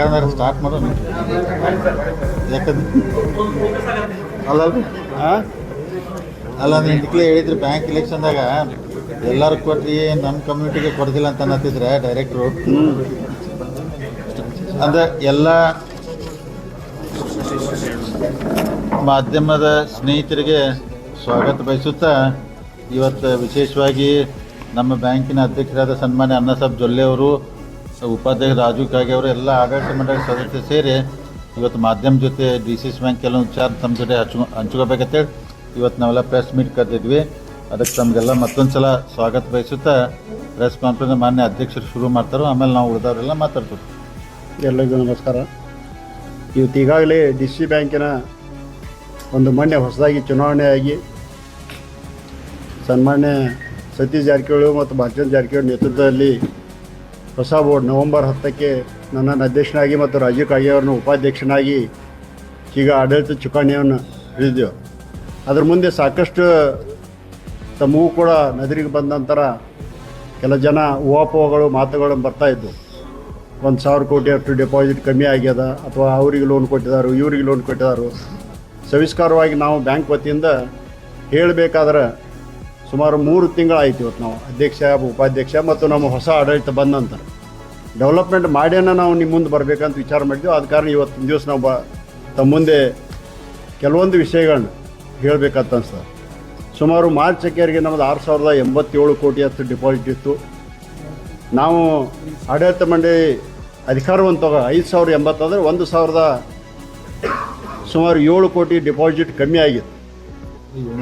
ಬೇಕಾದ್ರೆ ಸ್ಟಾರ್ಟ್ ಮಾಡೋಣ. ಯಾಕಂದ್ರೆ ಅಲ್ಲ ಇದಕ್ಕೆ ಹೇಳಿದ್ರಿ ಬ್ಯಾಂಕ್ ಇಲೆಕ್ಷನ್ದಾಗ ಎಲ್ಲರೂ ಕೊಟ್ರಿ ನಮ್ಮ ಕಮ್ಯುನಿಟಿಗೆ ಕೊಡ್ತಿಲ್ಲ ಅಂತ ಅನ್ನತ್ತಿದ್ರೆ ಡೈರೆಕ್ಟ್ರು. ಅಂದರೆ ಎಲ್ಲ ಮಾಧ್ಯಮದ ಸ್ನೇಹಿತರಿಗೆ ಸ್ವಾಗತ ಬಯಸುತ್ತಾ ಇವತ್ತು ವಿಶೇಷವಾಗಿ ನಮ್ಮ ಬ್ಯಾಂಕಿನ ಅಧ್ಯಕ್ಷರಾದ ಸನ್ಮಾನ್ಯ ಅನ್ನಸಾಬ್ ಜೊಲ್ಲೆ ಅವರು, ಉಪಾಧ್ಯಕ್ಷ ರಾಜು ಕಾಗೆ ಅವರು, ಎಲ್ಲ ಆಡಳಿತ ಮಂಡಳಿ ಸದಸ್ಯರು ಸೇರಿ ಇವತ್ತು ಮಾಧ್ಯಮ ಜೊತೆ DCC ಬ್ಯಾಂಕ್ ಕೆಲವೊಂದು ವಿಚಾರ ತಮ್ಮ ಜೊತೆ ಹಂಚ್ಕೋಬೇಕಂತೇಳಿ ಇವತ್ತು ನಾವೆಲ್ಲ ಪ್ರೆಸ್ ಮೀಟ್ ಕರೆದಿದ್ವಿ. ಅದಕ್ಕೆ ತಮಗೆಲ್ಲ ಮತ್ತೊಂದು ಸಲ ಸ್ವಾಗತ ಬಯಸುತ್ತಾ ಪ್ರೆಸ್ ಕಾನ್ಫರೆನ್ಸ್ ಮಾನ್ಯ ಅಧ್ಯಕ್ಷರು ಶುರು ಮಾಡ್ತಾರೋ, ಆಮೇಲೆ ನಾವು ಉಳಿದವರೆಲ್ಲ ಮಾತಾಡ್ತೀವಿ. ಎಲ್ಲರಿಗೂ ನಮಸ್ಕಾರ. ಇವತ್ತು ಈಗಾಗಲೇ DCC ಬ್ಯಾಂಕಿನ ಒಂದು ಮೊನ್ನೆ ಹೊಸದಾಗಿ ಚುನಾವಣೆಯಾಗಿ ಸನ್ಮಾನ್ಯ ಸತೀಶ್ ಜಾರಕಿಹೊಳಿ ಮತ್ತು ಭಾರಚಂದ್ರ ಜಾರಕಿಹೊಳಿ ನೇತೃತ್ವದಲ್ಲಿ ಹೊಸ ಬೋರ್ಡ್ ನವೆಂಬರ್ 10ಕ್ಕೆ ನನ್ನನ್ನು ಅಧ್ಯಕ್ಷನಾಗಿ ಮತ್ತು ರಾಜೀವ್ ಕಾಗೆ ಅವರನ್ನು ಉಪಾಧ್ಯಕ್ಷನಾಗಿ ಈಗ ಆಡಳಿತ ಚುಕ್ಕಾಣಿಯನ್ನು ಹಿಡಿದೆವು. ಅದ್ರ ಮುಂದೆ ಸಾಕಷ್ಟು ತಮಗೂ ಕೂಡ ನದಿರಿಗೆ ಬಂದ ನಂತರ ಕೆಲ ಜನ ಊಹಾಪೋಹಗಳು ಮಾತುಗಳು ಬರ್ತಾಯಿದ್ವು. 1,000 ಕೋಟಿ ಅಷ್ಟು ಡೆಪಾಸಿಟ್ ಕಮ್ಮಿ ಆಗ್ಯದ, ಅಥವಾ ಅವರಿಗೆ ಲೋನ್ ಕೊಟ್ಟಿದ್ದಾರೆ, ಇವರಿಗೆ ಲೋನ್ ಕೊಟ್ಟಿದ್ದಾರೆ. ಸವಿಸ್ಕಾರವಾಗಿ ನಾವು ಬ್ಯಾಂಕ್ ವತಿಯಿಂದ ಹೇಳಬೇಕಾದ್ರೆ ಸುಮಾರು 3 ತಿಂಗಳಾಯ್ತು ಇವತ್ತು ನಾವು ಅಧ್ಯಕ್ಷ, ಉಪಾಧ್ಯಕ್ಷ ಮತ್ತು ನಮ್ಮ ಹೊಸ ಆಡಳಿತ ಬಂದ ನಂತರ ಡೆವಲಪ್ಮೆಂಟ್ ಮಾಡ್ಯಾನ ನಾವು ನಿಮ್ಮ ಮುಂದೆ ಬರಬೇಕಂತ ವಿಚಾರ ಮಾಡಿದ್ವಿ. ಆದ ಕಾರಣ ಇವತ್ತಿನ ದಿವಸ ನಾವು ತಮ್ಮ ಮುಂದೆ ಕೆಲವೊಂದು ವಿಷಯಗಳನ್ನ ಹೇಳಬೇಕಂತ ಅನ್ಸ್ತದೆ. ಸುಮಾರು ಮಾರ್ಚ್ ಅಕ್ಕಿಯರಿಗೆ ನಮ್ಮದು 6,087 ಕೋಟಿ ಅಷ್ಟು ಡಿಪಾಸಿಟ್ ಇತ್ತು. ನಾವು ಆಡಳಿತ ಮಂಡಳಿ ಅಧಿಕಾರವಂತ 5,080 ಅಂದರೆ 1,000 ಸುಮಾರು 7 ಕೋಟಿ ಡಿಪಾಸಿಟ್ ಕಮ್ಮಿ ಆಗಿತ್ತು.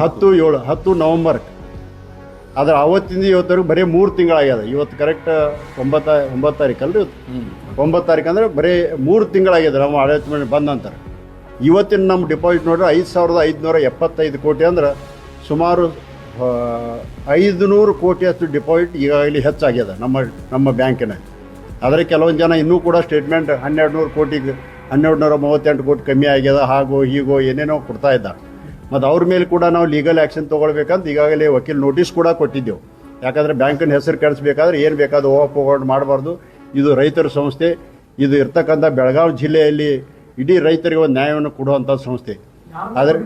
10 ನವಂಬರ್. ಆದರೆ ಅವತ್ತಿಂದ ಇವತ್ತವರೆಗೂ ಬರೀ 3 ತಿಂಗಳಾಗ್ಯದ. ಇವತ್ತು ಕರೆಕ್ಟ್ 9 ತಾರೀಕು ಅಲ್ರಿ, 9 ತಾರೀಕು ಅಂದರೆ ಬರೀ 3 ತಿಂಗಳಾಗ್ಯದ ನಮ್ಮ ಆಡಳಿತ ಮಂಡಳಿ ಬಂದ ನಂತರ. ಇವತ್ತಿನ ನಮ್ಮ ಡಿಪಾಸಿಟ್ ನೋಡಿದ್ರೆ 5,575 ಕೋಟಿ ಅಂದ್ರೆ ಸುಮಾರು 500 ಕೋಟಿ ಅಷ್ಟು ಡಿಪಾಸಿಟ್ ಈಗಾಗಲೇ ಹೆಚ್ಚಾಗ್ಯದ ನಮ್ಮ ಬ್ಯಾಂಕಿನಲ್ಲಿ. ಆದರೆ ಕೆಲವೊಂದು ಜನ ಇನ್ನೂ ಕೂಡ ಸ್ಟೇಟ್ಮೆಂಟ್ 1,200 ಕೋಟಿಗೆ 1,238 ಕೋಟಿ ಕಮ್ಮಿ ಆಗ್ಯದ, ಹಾಗೋ ಹೀಗೋ ಏನೇನೋ ಕೊಡ್ತಾ ಇದ್ದಾರೆ. ಮತ್ತು ಅವ್ರ ಮೇಲೆ ಕೂಡ ನಾವು ಲೀಗಲ್ ಆ್ಯಕ್ಷನ್ ತೊಗೊಳ್ಬೇಕಂತ ಈಗಾಗಲೇ ವಕೀಲ್ ನೋಟಿಸ್ ಕೂಡ ಕೊಟ್ಟಿದ್ದೆವು. ಯಾಕಂದರೆ ಬ್ಯಾಂಕಿನ ಹೆಸರು ಕೆಡಿಸ್ಬೇಕಾದ್ರೆ ಏನು ಬೇಕಾದರೂ ಓವರ್ ಮಾಡಬಾರ್ದು. ಇದು ರೈತರ ಸಂಸ್ಥೆ, ಇದು ಇರ್ತಕ್ಕಂಥ ಬೆಳಗಾವಿ ಜಿಲ್ಲೆಯಲ್ಲಿ ಇಡೀ ರೈತರಿಗೆ ಒಂದು ನ್ಯಾಯವನ್ನು ಕೊಡುವಂಥ ಸಂಸ್ಥೆ. ಆದರೆ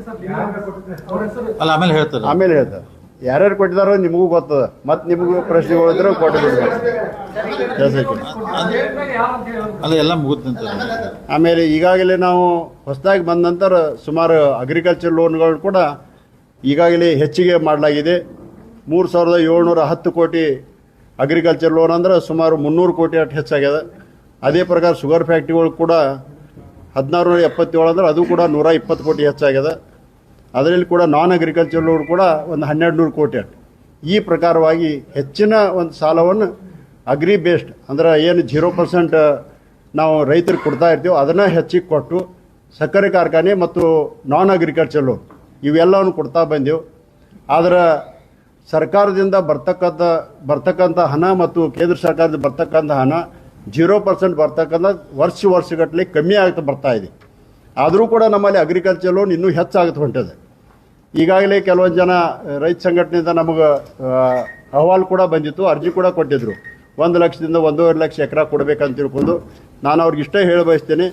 ಆಮೇಲೆ ಹೇಳ್ತಾರೆ ಯಾರ್ಯಾರು ಕೊಟ್ಟಿದ್ದಾರೋ ನಿಮಗೂ ಗೊತ್ತದ, ಮತ್ತು ನಿಮಗೂ ಪ್ರಶ್ನೆಗಳಿದ್ರೆ ಕೊಟ್ಟಿದ್ರು ಎಲ್ಲ ಮುಗಿದಂತ. ಆಮೇಲೆ ಈಗಾಗಲೇ ನಾವು ಹೊಸದಾಗಿ ಬಂದ ನಂತರ ಸುಮಾರು ಅಗ್ರಿಕಲ್ಚರ್ ಲೋನ್ಗಳು ಕೂಡ ಈಗಾಗಲೇ ಹೆಚ್ಚಿಗೆ ಮಾಡಲಾಗಿದೆ. 3,710 ಕೋಟಿ ಅಗ್ರಿಕಲ್ಚರ್ ಲೋನ್ ಅಂದ್ರೆ ಸುಮಾರು 300 ಕೋಟಿ ಅಷ್ಟು ಹೆಚ್ಚಾಗ್ಯದ. ಅದೇ ಪ್ರಕಾರ ಶುಗರ್ ಫ್ಯಾಕ್ಟ್ರಿಗಳು ಕೂಡ 1,677 ಅಂದ್ರೆ ಅದು ಕೂಡ 120 ಕೋಟಿ ಹೆಚ್ಚಾಗ್ಯದ. ಅದರಲ್ಲಿ ಕೂಡ ನಾನ್ ಅಗ್ರಿಕಲ್ಚರ್ ಲೋನ್ ಕೂಡ ಒಂದು 1,200 ಕೋಟಿ ಅಷ್ಟು. ಈ ಪ್ರಕಾರವಾಗಿ ಹೆಚ್ಚಿನ ಒಂದು ಸಾಲವನ್ನು ಅಗ್ರಿ ಬೇಸ್ಡ್ ಅಂದ್ರೆ ಏನು 0% ನಾವು ರೈತರಿಗೆ ಕೊಡ್ತಾ ಇರ್ತೀವಿ ಅದನ್ನು ಹೆಚ್ಚಿಗೆ ಕೊಟ್ಟು ಸಕ್ಕರೆ ಕಾರ್ಖಾನೆ ಮತ್ತು ನಾನ್ ಅಗ್ರಿಕಲ್ಚರ್ ಲೋನ್ ಇವೆಲ್ಲವನ್ನು ಕೊಡ್ತಾ ಬಂದೆವು. ಆದರೆ ಸರ್ಕಾರದಿಂದ ಬರ್ತಕ್ಕಂಥ ಹಣ ಮತ್ತು ಕೇಂದ್ರ ಸರ್ಕಾರದಿಂದ ಬರ್ತಕ್ಕಂಥ ಹಣ 0% ಬರ್ತಕ್ಕಂಥ ವರ್ಷಗಟ್ಟಲೆ ಕಮ್ಮಿ ಆಗ್ತಾ ಬರ್ತಾ ಇದೆ. ಆದರೂ ಕೂಡ ನಮ್ಮಲ್ಲಿ ಅಗ್ರಿಕಲ್ಚರ್ ಲೋನ್ ಇನ್ನೂ ಹೆಚ್ಚಾಗುತ್ತೆ ಹೊಂಟಿದೆ. ಈಗಾಗಲೇ ಕೆಲವೊಂದು ಜನ ರೈತ ಸಂಘಟನೆಯಿಂದ ನಮಗೆ ಅಹವಾಲು ಕೂಡ ಬಂದಿತ್ತು, ಅರ್ಜಿ ಕೂಡ ಕೊಟ್ಟಿದ್ದರು. 1 ಲಕ್ಷದಿಂದ 1.5 ಲಕ್ಷ ಎಕರೆ ಕೊಡಬೇಕಂತ ತಿಳ್ಕೊಂಡು ನಾನು ಅವ್ರಿಗೆ ಇಷ್ಟೇ ಹೇಳ ಬಯಸ್ತೇನೆ.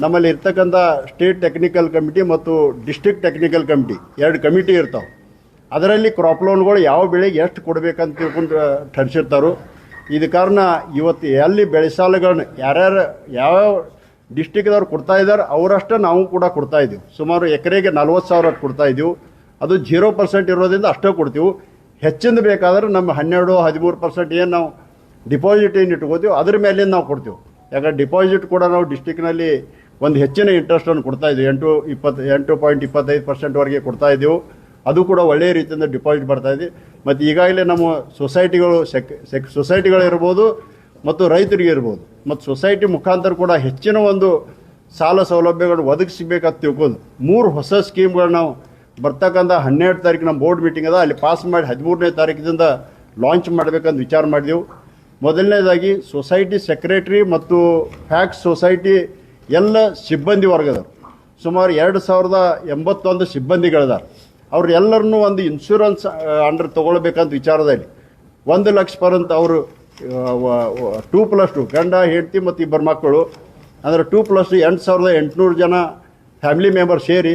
ನಮ್ಮಲ್ಲಿ ಇರ್ತಕ್ಕಂಥ ಸ್ಟೇಟ್ ಟೆಕ್ನಿಕಲ್ ಕಮಿಟಿ ಮತ್ತು ಡಿಸ್ಟ್ರಿಕ್ಟ್ ಟೆಕ್ನಿಕಲ್ ಕಮಿಟಿ 2 ಕಮಿಟಿ ಇರ್ತಾವೆ. ಅದರಲ್ಲಿ ಕ್ರಾಪ್ ಲೋನ್ಗಳು ಯಾವ ಬೆಳೆಗೆ ಎಷ್ಟು ಕೊಡಬೇಕಂತ ತಿಳ್ಕೊಂಡು ठरಸಿರ್ತಾರೋ. ಇದು ಕಾರಣ ಇವತ್ತು ಎಲ್ಲಿ ಬೆಳೆ ಸಾಲಗಳನ್ನ ಯಾವ ಡಿಸ್ಟಿಕ್ದವ್ರು ಕೊಡ್ತಾ ಇದ್ದಾರೆ ಅವರಷ್ಟೇ ನಾವು ಕೂಡ ಕೊಡ್ತಾ ಇದ್ದೀವಿ. ಸುಮಾರು ಎಕರೆಗೆ 40,000 ಕೊಡ್ತಾ ಇದ್ದೀವಿ. ಅದು 0% ಇರೋದ್ರಿಂದ ಅಷ್ಟೇ ಕೊಡ್ತೀವಿ. ಹೆಚ್ಚಿಂದ ಬೇಕಾದ್ರೆ ನಮ್ಮ 12-13% ಏನು ನಾವು ಡಿಪಾಸಿಟ್ ಏನು ಇಟ್ಕೋತೀವಿ ಅದ್ರ ಮೇಲಿಂದ ನಾವು ಕೊಡ್ತೀವಿ. ಯಾಕಂದ್ರೆ ಡಿಪಾಸಿಟ್ ಕೂಡ ನಾವು ಡಿಸ್ಟಿಕ್ನಲ್ಲಿ ಒಂದು ಹೆಚ್ಚಿನ ಇಂಟ್ರೆಸ್ಟನ್ನು ಕೊಡ್ತಾ ಇದ್ದೀವಿ. 8.25% ವರೆಗೆ ಕೊಡ್ತಾ ಇದ್ದೀವಿ. ಅದು ಕೂಡ ಒಳ್ಳೆಯ ರೀತಿಯಿಂದ ಡಿಪಾಸಿಟ್ ಬರ್ತಾ ಇದೆ. ಮತ್ತು ಈಗಾಗಲೇ ನಮ್ಮ ಸೊಸೈಟಿಗಳು ಇರ್ಬೋದು ಮತ್ತು ರೈತರಿಗೆ ಇರ್ಬೋದು, ಮತ್ತು ಸೊಸೈಟಿ ಮುಖಾಂತರ ಕೂಡ ಹೆಚ್ಚಿನ ಒಂದು ಸಾಲ ಸೌಲಭ್ಯಗಳನ್ನು ಒದಗಿಸಬೇಕಂತ ತಿಳ್ಕೊಂಡು 3 ಹೊಸ ಸ್ಕೀಮ್ಗಳು ನಾವು ಬರ್ತಕ್ಕಂಥ 12 ತಾರೀಕು ನಮ್ಮ ಬೋರ್ಡ್ ಮೀಟಿಂಗ್ ಅದ, ಅಲ್ಲಿ ಪಾಸ್ ಮಾಡಿ 13ನೇ ತಾರೀಕಿನಿಂದ ಲಾಂಚ್ ಮಾಡಬೇಕಂತ ವಿಚಾರ ಮಾಡಿದೆವು. ಮೊದಲನೇದಾಗಿ ಸೊಸೈಟಿ ಸೆಕ್ರೆಟರಿ ಮತ್ತು ಫ್ಯಾಕ್ಸ್ ಸೊಸೈಟಿ ಎಲ್ಲ ಸಿಬ್ಬಂದಿ ವರ್ಗದವರು ಸುಮಾರು 2,081 ಸಿಬ್ಬಂದಿಗಳಿದ್ದಾರೆ. ಅವ್ರೆಲ್ಲರನ್ನೂ ಒಂದು ಇನ್ಶೂರೆನ್ಸ್ ಅಂಡರ್ ತೊಗೊಳ್ಬೇಕಂತ ವಿಚಾರದಲ್ಲಿ 1 ಲಕ್ಷ ಪರಂತ ಅವರು 2+2 ಗಂಡ ಹೆಂಡತಿ ಮತ್ತು 2 ಮಕ್ಕಳು ಅಂದರೆ 2 + 8,800 ಜನ ಫ್ಯಾಮಿಲಿ ಮೆಂಬರ್ ಸೇರಿ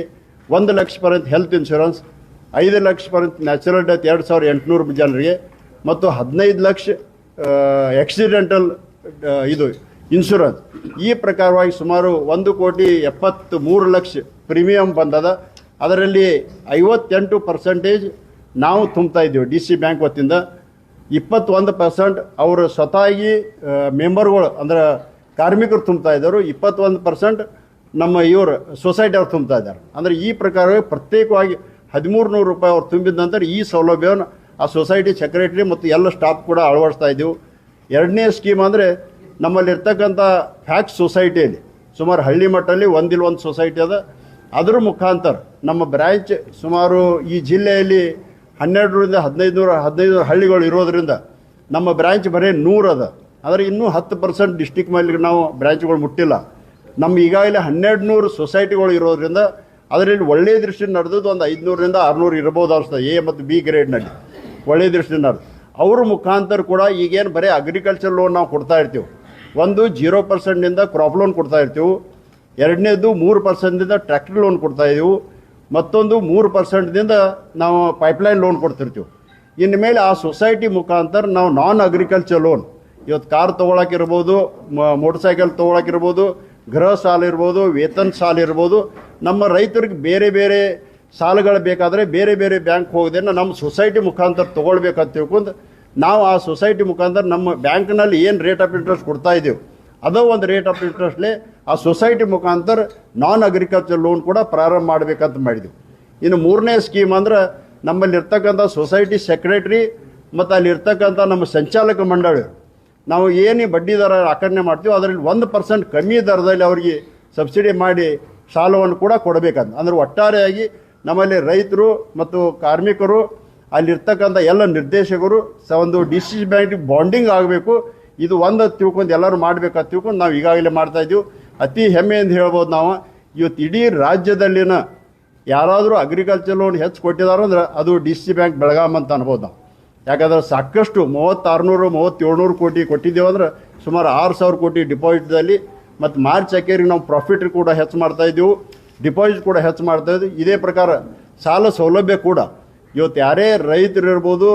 1 ಲಕ್ಷ ಪರ್ಯಂತ ಹೆಲ್ತ್ ಇನ್ಶೂರೆನ್ಸ್, 5 ಲಕ್ಷ ಪರ್ಯಂತ ನ್ಯಾಚುರಲ್ ಡೆತ್ 2,800 ಜನರಿಗೆ ಮತ್ತು 15 ಲಕ್ಷ ಆಕ್ಸಿಡೆಂಟಲ್ ಇದು ಇನ್ಶೂರೆನ್ಸ್. ಈ ಪ್ರಕಾರವಾಗಿ ಸುಮಾರು 1,73,00,000 ಪ್ರೀಮಿಯಂ ಬಂದದ. ಅದರಲ್ಲಿ 58% ನಾವು ತುಂಬ್ತಾ ಇದ್ದೀವಿ ಡಿ ಸಿ ಬ್ಯಾಂಕ್ ವತಿಯಿಂದ. 21% ಅವರು ಸ್ವತಃ ಮೆಂಬರ್ಗಳು ಅಂದ್ರೆ ಕಾರ್ಮಿಕರು ತುಂಬ್ತಾ ಇದ್ದರು. 21% ನಮ್ಮ ಇವರು ಸೊಸೈಟಿ ಅವ್ರು ತುಂಬ್ತಾ ಇದ್ದಾರೆ. ಅಂದರೆ ಈ ಪ್ರಕಾರ ಪ್ರತ್ಯೇಕವಾಗಿ 1,300 ರೂಪಾಯಿ ಅವ್ರು ತುಂಬಿದ ನಂತರ ಈ ಸೌಲಭ್ಯವನ್ನು ಆ ಸೊಸೈಟಿ ಸೆಕ್ರೆಟರಿ ಮತ್ತು ಎಲ್ಲ ಸ್ಟಾಫ್ ಕೂಡ ಅಳವಡಿಸ್ತಾ ಇದ್ದೀವಿ. ಎರಡನೇ ಸ್ಕೀಮ್ ಅಂದರೆ ನಮ್ಮಲ್ಲಿರ್ತಕ್ಕಂಥ ಫ್ಯಾಕ್ಸ್ ಸೊಸೈಟಿಯಲ್ಲಿ ಸುಮಾರು ಹಳ್ಳಿ ಮಟ್ಟದಲ್ಲಿ ಒಂದು ಸೊಸೈಟಿ ಅದ. ಅದರ ಮುಖಾಂತರ ನಮ್ಮ ಬ್ರ್ಯಾಂಚ್ ಸುಮಾರು ಈ ಜಿಲ್ಲೆಯಲ್ಲಿ 12ರಿಂದ 15 ಹಳ್ಳಿಗಳು ಇರೋದರಿಂದ ನಮ್ಮ ಬ್ರ್ಯಾಂಚ್ ಬರೀ 100 ಅದ. ಆದರೆ ಇನ್ನೂ 10% ಡಿಸ್ಟಿಕ್ ಮೇಲೆ ನಾವು ಬ್ರ್ಯಾಂಚ್ಗಳು ಮುಟ್ಟಿಲ್ಲ. ನಮ್ಮ ಈಗಾಗಲೇ 1,200 ಸೊಸೈಟಿಗಳು ಇರೋದ್ರಿಂದ ಅದರಲ್ಲಿ ಒಳ್ಳೆಯ ದೃಷ್ಟಿ ನಡೆದದ್ದು ಒಂದು 500ರಿಂದ 600 ಇರ್ಬೋದು ಅನಿಸ್ತದೆ. ಎ ಮತ್ತು ಬಿ ಗ್ರೇಡ್ನಲ್ಲಿ ಒಳ್ಳೆಯ ದೃಷ್ಟಿ ನಡೆದು ಅವ್ರ ಮುಖಾಂತರ ಕೂಡ ಈಗೇನು ಬರೀ ಅಗ್ರಿಕಲ್ಚರ್ ಲೋನ್ ನಾವು ಕೊಡ್ತಾ ಇರ್ತೀವಿ. ಒಂದು 0%ನಿಂದ ಕ್ರಾಪ್ ಲೋನ್ ಕೊಡ್ತಾ ಇರ್ತೀವಿ. ಎರಡನೇದು 3%ದಿಂದ ಟ್ರ್ಯಾಕ್ಟರ್ ಲೋನ್ ಕೊಡ್ತಾ ಇದ್ದೀವಿ. ಮತ್ತೊಂದು 3%ದಿಂದ ನಾವು ಪೈಪ್ಲೈನ್ ಲೋನ್ ಕೊಡ್ತಿರ್ತೀವಿ. ಇನ್ನು ಮೇಲೆ ಆ ಸೊಸೈಟಿ ಮುಖಾಂತರ ನಾವು ನಾನ್ ಅಗ್ರಿಕಲ್ಚರ್ ಲೋನ್, ಇವತ್ತು ಕಾರ್ ತೊಗೊಳಕ್ಕಿರ್ಬೋದು, ಮೋಟರ್ ಸೈಕಲ್ ತೊಗೊಳಕ್ಕಿರ್ಬೋದು, ಗೃಹ ಸಾಲ ಇರ್ಬೋದು, ವೇತನ ಸಾಲ ಇರ್ಬೋದು. ನಮ್ಮ ರೈತರಿಗೆ ಬೇರೆ ಬೇರೆ ಸಾಲಗಳು ಬೇಕಾದರೆ ಬೇರೆ ಬೇರೆ ಬ್ಯಾಂಕ್ ಹೋಗೋದನ್ನು ನಮ್ಮ ಸೊಸೈಟಿ ಮುಖಾಂತರ ತೊಗೊಳ್ಬೇಕಂತ ತಿಳ್ಕೊಂಡು ನಾವು ಆ ಸೊಸೈಟಿ ಮುಖಾಂತರ ನಮ್ಮ ಬ್ಯಾಂಕ್ನಲ್ಲಿ ಏನು ರೇಟ್ ಆಫ್ ಇಂಟ್ರೆಸ್ಟ್ ಕೊಡ್ತಾ ಇದ್ದೀವಿ ಅದೋ ಒಂದು ರೇಟ್ ಆಫ್ ಇಂಟ್ರೆಸ್ಟ್ಲೇ ಆ ಸೊಸೈಟಿ ಮುಖಾಂತರ ನಾನ್ ಅಗ್ರಿಕಲ್ಚರ್ ಲೋನ್ ಕೂಡ ಪ್ರಾರಂಭ ಮಾಡಬೇಕಂತ ಮಾಡಿದ್ವಿ. ಇನ್ನು ಮೂರನೇ ಸ್ಕೀಮ್ ಅಂದ್ರೆ ನಮ್ಮಲ್ಲಿರ್ತಕ್ಕಂಥ ಸೊಸೈಟಿ ಸೆಕ್ರೆಟ್ರಿ ಮತ್ತು ಅಲ್ಲಿರ್ತಕ್ಕಂಥ ನಮ್ಮ ಸಂಚಾಲಕ ಮಂಡಳಿ ನಾವು ಏನು ಬಡ್ಡಿ ದರ ಆಕರಣೆ ಮಾಡ್ತೀವಿ ಅದರಲ್ಲಿ 1% ಕಮ್ಮಿ ದರದಲ್ಲಿ ಅವರಿಗೆ ಸಬ್ಸಿಡಿ ಮಾಡಿ ಸಾಲವನ್ನು ಕೂಡ ಕೊಡಬೇಕಂತ. ಅಂದರೆ ಒಟ್ಟಾರೆಯಾಗಿ ನಮ್ಮಲ್ಲಿ ರೈತರು ಮತ್ತು ಕಾರ್ಮಿಕರು ಅಲ್ಲಿರ್ತಕ್ಕಂಥ ಎಲ್ಲ ನಿರ್ದೇಶಕರು ಒಂದು ಡಿ ಸಿ ಬ್ಯಾಂಕ್ ಬಾಂಡಿಂಗ್ ಆಗಬೇಕು. ಇದು ಒಂದು ತಿಳ್ಕೊಂಡು ಎಲ್ಲರೂ ಮಾಡಬೇಕಂತ ತಿಳ್ಕೊಂಡು ನಾವು ಈಗಾಗಲೇ ಮಾಡ್ತಾಯಿದ್ದೀವಿ. ಅತಿ ಹೆಮ್ಮೆಯಿಂದ ಹೇಳ್ಬೋದು ನಾವು ಇವತ್ತು ಇಡೀ ರಾಜ್ಯದಲ್ಲಿನ ಯಾರಾದರೂ ಅಗ್ರಿಕಲ್ಚರ್ ಲೋನ್ ಹೆಚ್ಚು ಕೊಟ್ಟಿದಾರಂದ್ರೆ ಅದು ಡಿ ಸಿ ಬ್ಯಾಂಕ್ ಬೆಳಗಾಂ ಅಂತ ಅನ್ಬೋದು ನಾವು. ಯಾಕಂದ್ರೆ ಸಾಕಷ್ಟು 3600-3700 ಕೋಟಿ ಕೊಟ್ಟಿದ್ದೇವೆ ಅಂದ್ರೆ ಸುಮಾರು 6,000 ಕೋಟಿ ಡಿಪಾಸಿಟ್ದಲ್ಲಿ ಮತ್ತು ಮಾರ್ಚ್ ಅಕ್ಕೇರಿಗೆ ನಾವು ಪ್ರಾಫಿಟ್ ಕೂಡ ಹೆಚ್ಚು ಮಾಡ್ತಾಯಿದ್ದೀವಿ, ಡಿಪಾಸಿಟ್ ಕೂಡ ಹೆಚ್ಚು ಮಾಡ್ತಾಯಿದ್ವಿ. ಇದೇ ಪ್ರಕಾರ ಸಾಲ ಸೌಲಭ್ಯ ಕೂಡ ಇವತ್ತು ಯಾರೇ ರೈತರು ಇರ್ಬೋದು,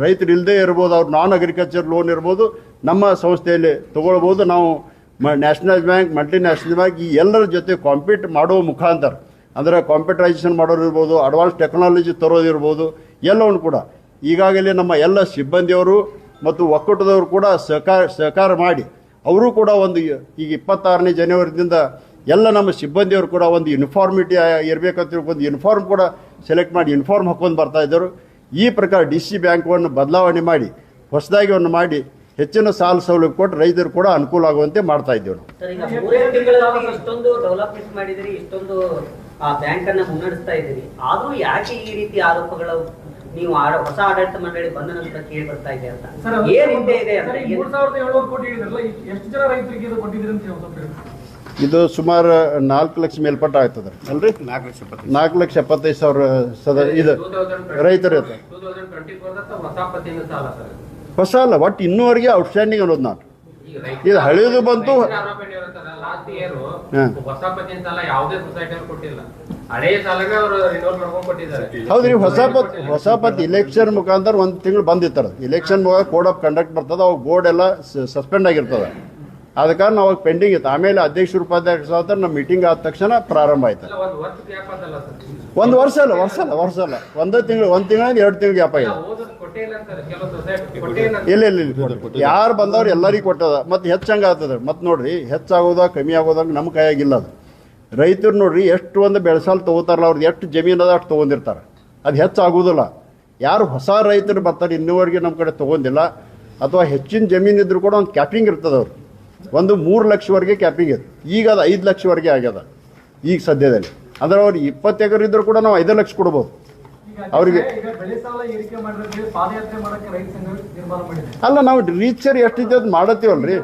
ರೈತರು ಇಲ್ಲದೆ ಇರ್ಬೋದು, ಅವ್ರು ನಾನ್ ಅಗ್ರಿಕಲ್ಚರ್ ಲೋನ್ ಇರ್ಬೋದು ನಮ್ಮ ಸಂಸ್ಥೆಯಲ್ಲಿ ತೊಗೊಳ್ಬೋದು. ನಾವು ನ್ಯಾಷನಲ್ ಬ್ಯಾಂಕ್, ಮಲ್ಟಿನ್ಯಾಷನಲ್ ಬ್ಯಾಂಕ್ ಈ ಎಲ್ಲರ ಜೊತೆ ಕಾಂಪೀಟ್ ಮಾಡೋ ಮುಖಾಂತರ ಅಂದರೆ ಕಾಂಪ್ಯೂಟರೈಸೇಷನ್ ಮಾಡೋರು ಇರ್ಬೋದು, ಅಡ್ವಾನ್ಸ್ ಟೆಕ್ನಾಲಜಿ ತರೋದಿರ್ಬೋದು, ಎಲ್ಲವನ್ನು ಕೂಡ ಈಗಾಗಲೇ ನಮ್ಮ ಎಲ್ಲ ಸಿಬ್ಬಂದಿಯವರು ಮತ್ತು ಒಕ್ಕೂಟದವರು ಕೂಡ ಸಹಕಾರ ಮಾಡಿ ಅವರು ಕೂಡ ಒಂದು ಈಗ 26ನೇ ಜನವರಿದಿಂದ ಎಲ್ಲ ನಮ್ಮ ಸಿಬ್ಬಂದಿಯವರು ಕೂಡ ಒಂದು ಯೂನಿಫಾರ್ಮಿಟಿ ಇರಬೇಕಂತ ಒಂದು ಯೂನಿಫಾರ್ಮ್ ಕೂಡ ಸೆಲೆಕ್ಟ್ ಮಾಡಿ ಯೂನಿಫಾರ್ಮ್ ಹಾಕ್ಕೊಂಡು ಬರ್ತಾಯಿದ್ದರು. ಈ ಪ್ರಕಾರ ಡಿ ಸಿ ಬ್ಯಾಂಕನ್ನು ಬದಲಾವಣೆ ಮಾಡಿ ಹೊಸದಾಗಿ ಒಂದು ಮಾಡಿ ಹೆಚ್ಚಿನ ಸಾಲ ಸೌಲಭ್ಯ ಕೊಟ್ಟು ರೈತರು ಕೂಡ ಅನುಕೂಲ ಆಗುವಂತೆ ಮಾಡ್ತಾ ಇದ್ದೇವೆ ನಾವು. ಸರ್, ಈಗ 3 ತಿಂಗಳಲ್ಲಿ ಇಷ್ಟೊಂದು ಡೆವಲಪ್ಮೆಂಟ್ ಮಾಡಿದಿರಿ, ಇಷ್ಟೊಂದು ಬ್ಯಾಂಕ್ ಅನ್ನ ಮುನ್ನಡೆಸ್ತಾ ಇದ್ದೀರಿ, ಆದ್ರೂ ಯಾಕೆ ಈ ರೀತಿ ಆರೋಪಗಳು ನೀವು ಹೊಸ ಆಡಳಿತ ಮಂಡಳಿ ಬಂದ ನಂತರ ಕೇಳಿ ಬರ್ತಾ ಇದೆ ಅಂತ? ಏನ್ ಹಿಂದೆ ಇದೆ ಅಂದ್ರೆ 3,700 ಕೋಟಿ ಹೇಳಿದ್ರಲ್ಲ, ಎಷ್ಟು ಜನ ರೈತರಿಗೆ ಇದು ಕೊಟ್ಟಿದ್ದೀರಿ ಅಂತ ಹೇಳಿ? ಇದು ಸುಮಾರು 4 ಲಕ್ಷ ಮೇಲ್ಪಟ್ಟ ಆಗ್ತದೆ ಅಲ್ರಿ. 4,75,000 ಇದು ರೈತರು ಇರ್ತಾರೆ. ಹೊಸ ಅಲ್ಲ, ಒಟ್ಟು ಇನ್ನೂವರೆಗೆ ಔಟ್ಸ್ಟ್ಯಾಂಡಿಂಗ್ ಅನ್ನೋದು ನಾನು ಇದು ಹಳೆಯದು ಬಂತು. ಹೌದ್ರಿ, ಹೊಸ ಪತ್ ಇಲೆಕ್ಷನ್ ಮುಖಾಂತರ 1 ತಿಂಗಳು ಬಂದಿರ್ತಾರೆ. ಇಲೆಕ್ಷನ್ ಕೋಡ್ ಆಫ್ ಕಂಡಕ್ಟ್ ಬರ್ತದೆ, ಅವಾಗ ಬೋರ್ಡ್ ಎಲ್ಲ ಸಸ್ಪೆಂಡ್ ಆಗಿರ್ತದೆ. ಆದ ಕಾರಣ ಅವಾಗ ಪೆಂಡಿಂಗ್ ಇತ್ತು. ಆಮೇಲೆ ಅಧ್ಯಕ್ಷರು ಉಪಾಧ್ಯಕ್ಷ ನಮ್ಮ ಮೀಟಿಂಗ್ ಆದ ತಕ್ಷಣ ಪ್ರಾರಂಭ ಆಯ್ತು. 1 ವರ್ಷ ಅಲ್ಲ 1 ತಿಂಗಳು 1 ತಿಂಗಳಿಂದ 2 ತಿಂಗಳು ಗ್ಯಾಪ್ ಆಗಿದೆ. ಇಲ್ಲ ಯಾರು ಬಂದವ್ರು ಎಲ್ಲರಿಗೂ ಕೊಟ್ಟದ. ಮತ್ತು ಹೆಚ್ಚಂಗೆ ಆಗ್ತದೆ. ಮತ್ತು ನೋಡ್ರಿ, ಹೆಚ್ಚಾಗೋದಾಗ ಕಮ್ಮಿ ಆಗೋದಾಗ ನಮ್ಮ ಕೈಯಾಗಿಲ್ಲ ಅದು. ರೈತರು ನೋಡ್ರಿ ಎಷ್ಟು ಒಂದು ಬೆಳೆಸಾಲ ತೊಗೋತಾರಲ್ಲ, ಅವ್ರದ್ದು ಎಷ್ಟು ಜಮೀನು ಅದ ಅಷ್ಟು ತೊಗೊಂಡಿರ್ತಾರೆ. ಅದು ಹೆಚ್ಚಾಗೋದಿಲ್ಲ. ಯಾರು ಹೊಸ ರೈತರು ಬರ್ತಾರೆ ಇನ್ನೂವರೆಗೆ ನಮ್ಮ ಕಡೆ ತೊಗೊಂಡಿಲ್ಲ ಅಥವಾ ಹೆಚ್ಚಿನ ಜಮೀನು ಇದ್ರೂ ಕೂಡ ಒಂದು ಕ್ಯಾಪಿಂಗ್ ಇರ್ತದೆ. ಅವ್ರು ಒಂದು 3 ಲಕ್ಷವರೆಗೆ ಕ್ಯಾಪಿಂಗ್ ಇತ್ತು. ಈಗ ಅದು 5 ಲಕ್ಷವರೆಗೆ ಆಗ್ಯದ ಈಗ ಸದ್ಯದಲ್ಲಿ. ಅಂದ್ರೆ ಅವ್ರು 20 ಎಕರೆ ಇದ್ರೂ ಕೂಡ ನಾವು 5 ಲಕ್ಷ ಕೊಡ್ಬೋದು ಅವರಿಗೆ. ಅಲ್ಲ, ನಾವು ರೀಚರ್ ಎಷ್ಟಿದೆ ಅದು ಮಾಡತ್ತೀವಲ್ರಿ.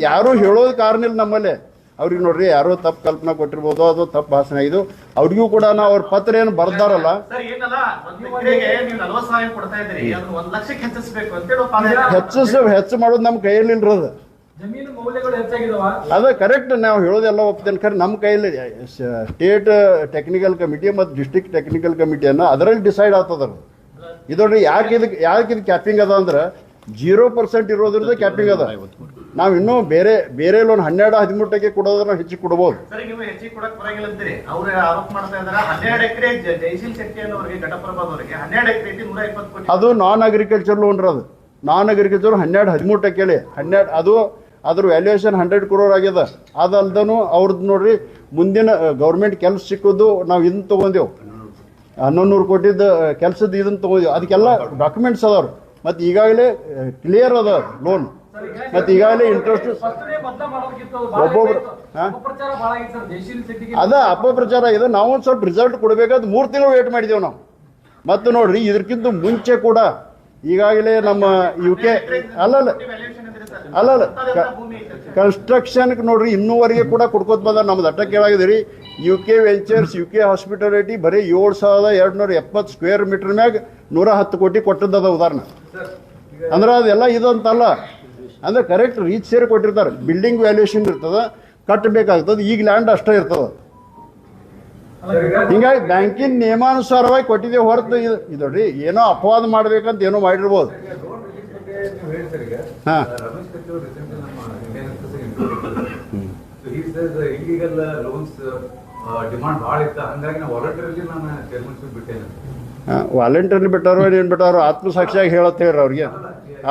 ಯಾರು ಹೇಳೋದು ಕಾರಣ ಇಲ್ಲ ನಮ್ಮಲ್ಲೇ. ಅವ್ರಿಗೆ ನೋಡ್ರಿ ಯಾರೋ ತಪ್ಪು ಕಲ್ಪನಾ ಕೊಟ್ಟಿರ್ಬೋದು, ಅದು ತಪ್ಪು ಭಾಷಣ. ಇದು ಅವ್ರಿಗೂ ಕೂಡ ನಾವು ಅವ್ರ ಪತ್ರ ಏನು ಬರ್ದಾರಲ್ಲ, ಹೆಚ್ಚು ಮಾಡೋದು ನಮ್ಮ ಕೈಯಲ್ಲಿ ಇರೋದು. ಜಮೀನು ಮೌಲ್ಯಗಳು ಹೆಚ್ಚಾಗಿದಾವ. ಅದ ಕರೆಕ್ಟ್, ನಾವು ಹೇಳೋದೆಲ್ಲ ಒಪ್ತೇನೆ. ಖರೆ ನಮ್ಮ ಕೈಯಲ್ಲಿ ಸ್ಟೇಟ್ ಟೆಕ್ನಿಕಲ್ ಕಮಿಟಿ ಮತ್ತು ಡಿಸ್ಟ್ರಿಕ್ಟ್ ಟೆಕ್ನಿಕಲ್ ಕಮಿಟಿಯನ್ನು ಅದರಲ್ಲಿ ಡಿಸೈಡ್ ಆಗ್ತದ. ಇದೊಡ್ರಿ ಯಾಕೆ ಇದು ಕ್ಯಾಪಿಂಗ್ ಅದ ಅಂದ್ರೆ 0% ಇರೋದ್ರಿಂದ ಕ್ಯಾಪಿಂಗ್ ಅದ. ನಾವು ಇನ್ನೂ ಬೇರೆ ಲೋನ್ 12-13% ಕೊಡೋದ್ರ ಹೆಚ್ಚಿಗೆ ಕೊಡ್ಬೋದು. ಸರಿ, ನೀವು ಹೆಚ್ಚಿಗೆ ಕೊಡಕ್ ಬರಂಗಿಲ್ಲ ಅಂತೀರಿ. ಅವ್ರು ಆರೋಪ ಮಾಡ್ತಾ ಇದಾರೆ 12 ಎಕರೆ ಜಯಶೀಲ್ ಶೆಟ್ಟಿ ಅನ್ನೋರಿಗೆ ಘಟಪ್ರಭಾದವರಿಗೆ 12 ಎಕರೆ 120 ಕೋಟಿ. ಅದು ನಾನ್ ಅಗ್ರಿಕಲ್ಚರ್ ಲೋನ್ ರೀ. ಅದು ನಾನ್ ಅಗ್ರಿಕಲ್ಚರ್ 12-13% 12 ಅದು ಅದ್ರ ವ್ಯಾಲ್ಯೂಯೇಷನ್ 100 crore ಆಗ್ಯದ. ಅದಲ್ದನು ಅವ್ರದ್ದು ನೋಡ್ರಿ ಮುಂದಿನ ಗೌರ್ಮೆಂಟ್ ಕೆಲಸ ಸಿಕ್ಕೋದು ನಾವು ಇದನ್ನ ತೊಗೊಂಡೇವು, 1100 ಕೋಟಿದ ಕೆಲಸದ ಇದನ್ನ ತೊಗೊಂಡೇವು. ಅದಕ್ಕೆಲ್ಲ ಡಾಕ್ಯುಮೆಂಟ್ಸ್ ಅದಾವ್ರು. ಮತ್ತು ಈಗಾಗಲೇ ಕ್ಲಿಯರ್ ಅದ ಲೋನ್. ಮತ್ತು ಈಗಾಗಲೇ ಇಂಟ್ರೆಸ್ಟ್ ಒಬ್ಬೊಬ್ರು ಅದ ಅಪಪ್ರಚಾರ ಇದೆ. ನಾವು ಒಂದು ಸ್ವಲ್ಪ ರಿಸಲ್ಟ್ ಕೊಡಬೇಕಾದ್ರೆ 3 ತಿಂಗಳು ವೇಟ್ ಮಾಡಿದ್ದೇವೆ ನಾವು. ಮತ್ತು ನೋಡ್ರಿ ಇದಕ್ಕಿಂತ ಮುಂಚೆ ಕೂಡ ಈಗಾಗಲೇ ನಮ್ಮ UK ಅಲ್ಲಲ್ಲ ಕನ್ಸ್ಟ್ರಕ್ಷನ್ಗೆ ನೋಡ್ರಿ ಇನ್ನೂವರೆಗೆ ಕೂಡ ಕೊಡ್ಕೋತ ಬಂದ. ನಮ್ದು ಅಟ್ಟ ಕೇಳಾಗಿದೆ ರೀ. UK ವೆಂಚರ್ಸ್, UK ಹಾಸ್ಪಿಟಾಲಿಟಿ ಬರೀ 7,270 ಸ್ಕ್ವೇರ್ ಮೀಟರ್ ಮ್ಯಾಗ 110 ಕೋಟಿ ಕೊಟ್ಟದ್ದದ ಉದಾಹರಣೆ. ಅಂದ್ರೆ ಅದೆಲ್ಲ ಇದು ಅಂತಲ್ಲ, ಅಂದ್ರೆ ಕರೆಕ್ಟ್ ರೀಚ್ ಸೇರಿ ಕೊಟ್ಟಿರ್ತಾರೆ. ಬಿಲ್ಡಿಂಗ್ ವ್ಯಾಲ್ಯೂಯೇಷನ್ ಇರ್ತದ, ಕಟ್ಟಬೇಕಾಗ್ತದೆ. ಈಗ ಲ್ಯಾಂಡ್ ಅಷ್ಟೇ ಇರ್ತದ. ಹಿಂಗಾಗಿ ಬ್ಯಾಂಕಿನ ನಿಯಮಾನುಸಾರವಾಗಿ ಕೊಟ್ಟಿದ್ದೇವೆ ಹೊರತು ಇದು ನೋಡ್ರಿ ಏನೋ ಅಪವಾದ ಮಾಡ್ಬೇಕಂತ ಏನೋ ಮಾಡಿರ್ಬೋದು. ಹಾ, ವಾಲಂಟಿಯರ್ಲಿ ಬಿಟ್ಟಾರೋ ಏನ್ ಬಿಟ್ಟಾರೋ ಆತ್ಮಸಾಕ್ಷಿಯಾಗಿ ಹೇಳತ್ ಹೇಳ್ರಿ ಅವ್ರಿಗೆ.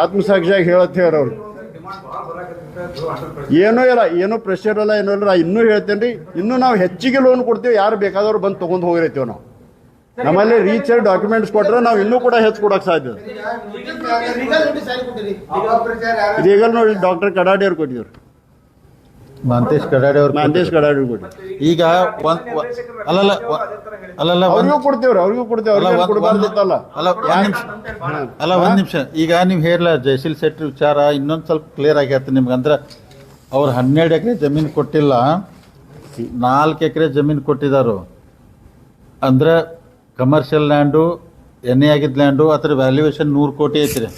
ಆತ್ಮಸಾಕ್ಷಿಯಾಗಿ ಹೇಳತ್ ಹೇಳ್ರಿ ಅವ್ರಿಗೆ. ಏನೂ ಇಲ್ಲ, ಏನೂ ಪ್ರೆಷರ್ ಇಲ್ಲ, ಏನೂ ಇಲ್ಲ. ಇನ್ನೂ ಹೇಳ್ತೇನೆ ರೀ, ಇನ್ನೂ ನಾವು ಹೆಚ್ಚಿಗೆ ಲೋನ್ ಕೊಡ್ತೀವಿ. ಯಾರು ಬೇಕಾದವ್ರು ಬಂದು ತೊಗೊಂಡು ಹೋಗಿರ್ತೀವಿ ನಾವು. ನಮ್ಮಲ್ಲಿ ರೀಚರ್ ಡಾಕ್ಯುಮೆಂಟ್ಸ್ ಕೊಟ್ಟರೆ ನಾವು ಇನ್ನೂ ಕೂಡ ಹೆಚ್ಚು ಕೊಡೋಕೆ ಸಾಧ್ಯ. ಇದೀಗ ನೋಡಿ ಡಾಕ್ಟರ್ ಕಡಾಡಿ ಅವ್ರು ಕೊಟ್ಟಿದ್ರು, ಮಹಂತೇಶ್ ಕಡಾಡಿ ಅವ್ರು ಕೊಟ್ಟಿದ್ರು. ಈಗ ಅಲ್ಲಲ್ಲ ಅವ್ರಿಗೂ ಕೊಡ್ತೀವ್ರಿ, ಅವ್ರಿಗೂ ಕೊಡ್ತೀವಿ. ಒಂದ್ ನಿಮಿಷ. ಈಗ ನೀವು ಹೇಳಲ್ಲ ಜಯಶೀಲ್ ಶೆಟ್ಟಿ ವಿಚಾರ ಇನ್ನೊಂದು ಸ್ವಲ್ಪ ಕ್ಲಿಯರ್ ಆಗೈತೆ ನಿಮ್ಗೆ. ಅಂದ್ರೆ ಅವ್ರು 12 ಎಕರೆ ಜಮೀನು ಕೊಟ್ಟಿಲ್ಲ, 4 ಎಕರೆ ಜಮೀನು ಕೊಟ್ಟಿದ್ದಾರು. ಅಂದ್ರೆ ಕಮರ್ಷಿಯಲ್ ಲ್ಯಾಂಡು, ಎಣ್ಣೆ ಆಗಿದ್ದ ಲ್ಯಾಂಡು, ಅದ್ರ ವ್ಯಾಲ್ಯೂಯೇಷನ್ 100 ಕೋಟಿ ಐತ್ರಿ.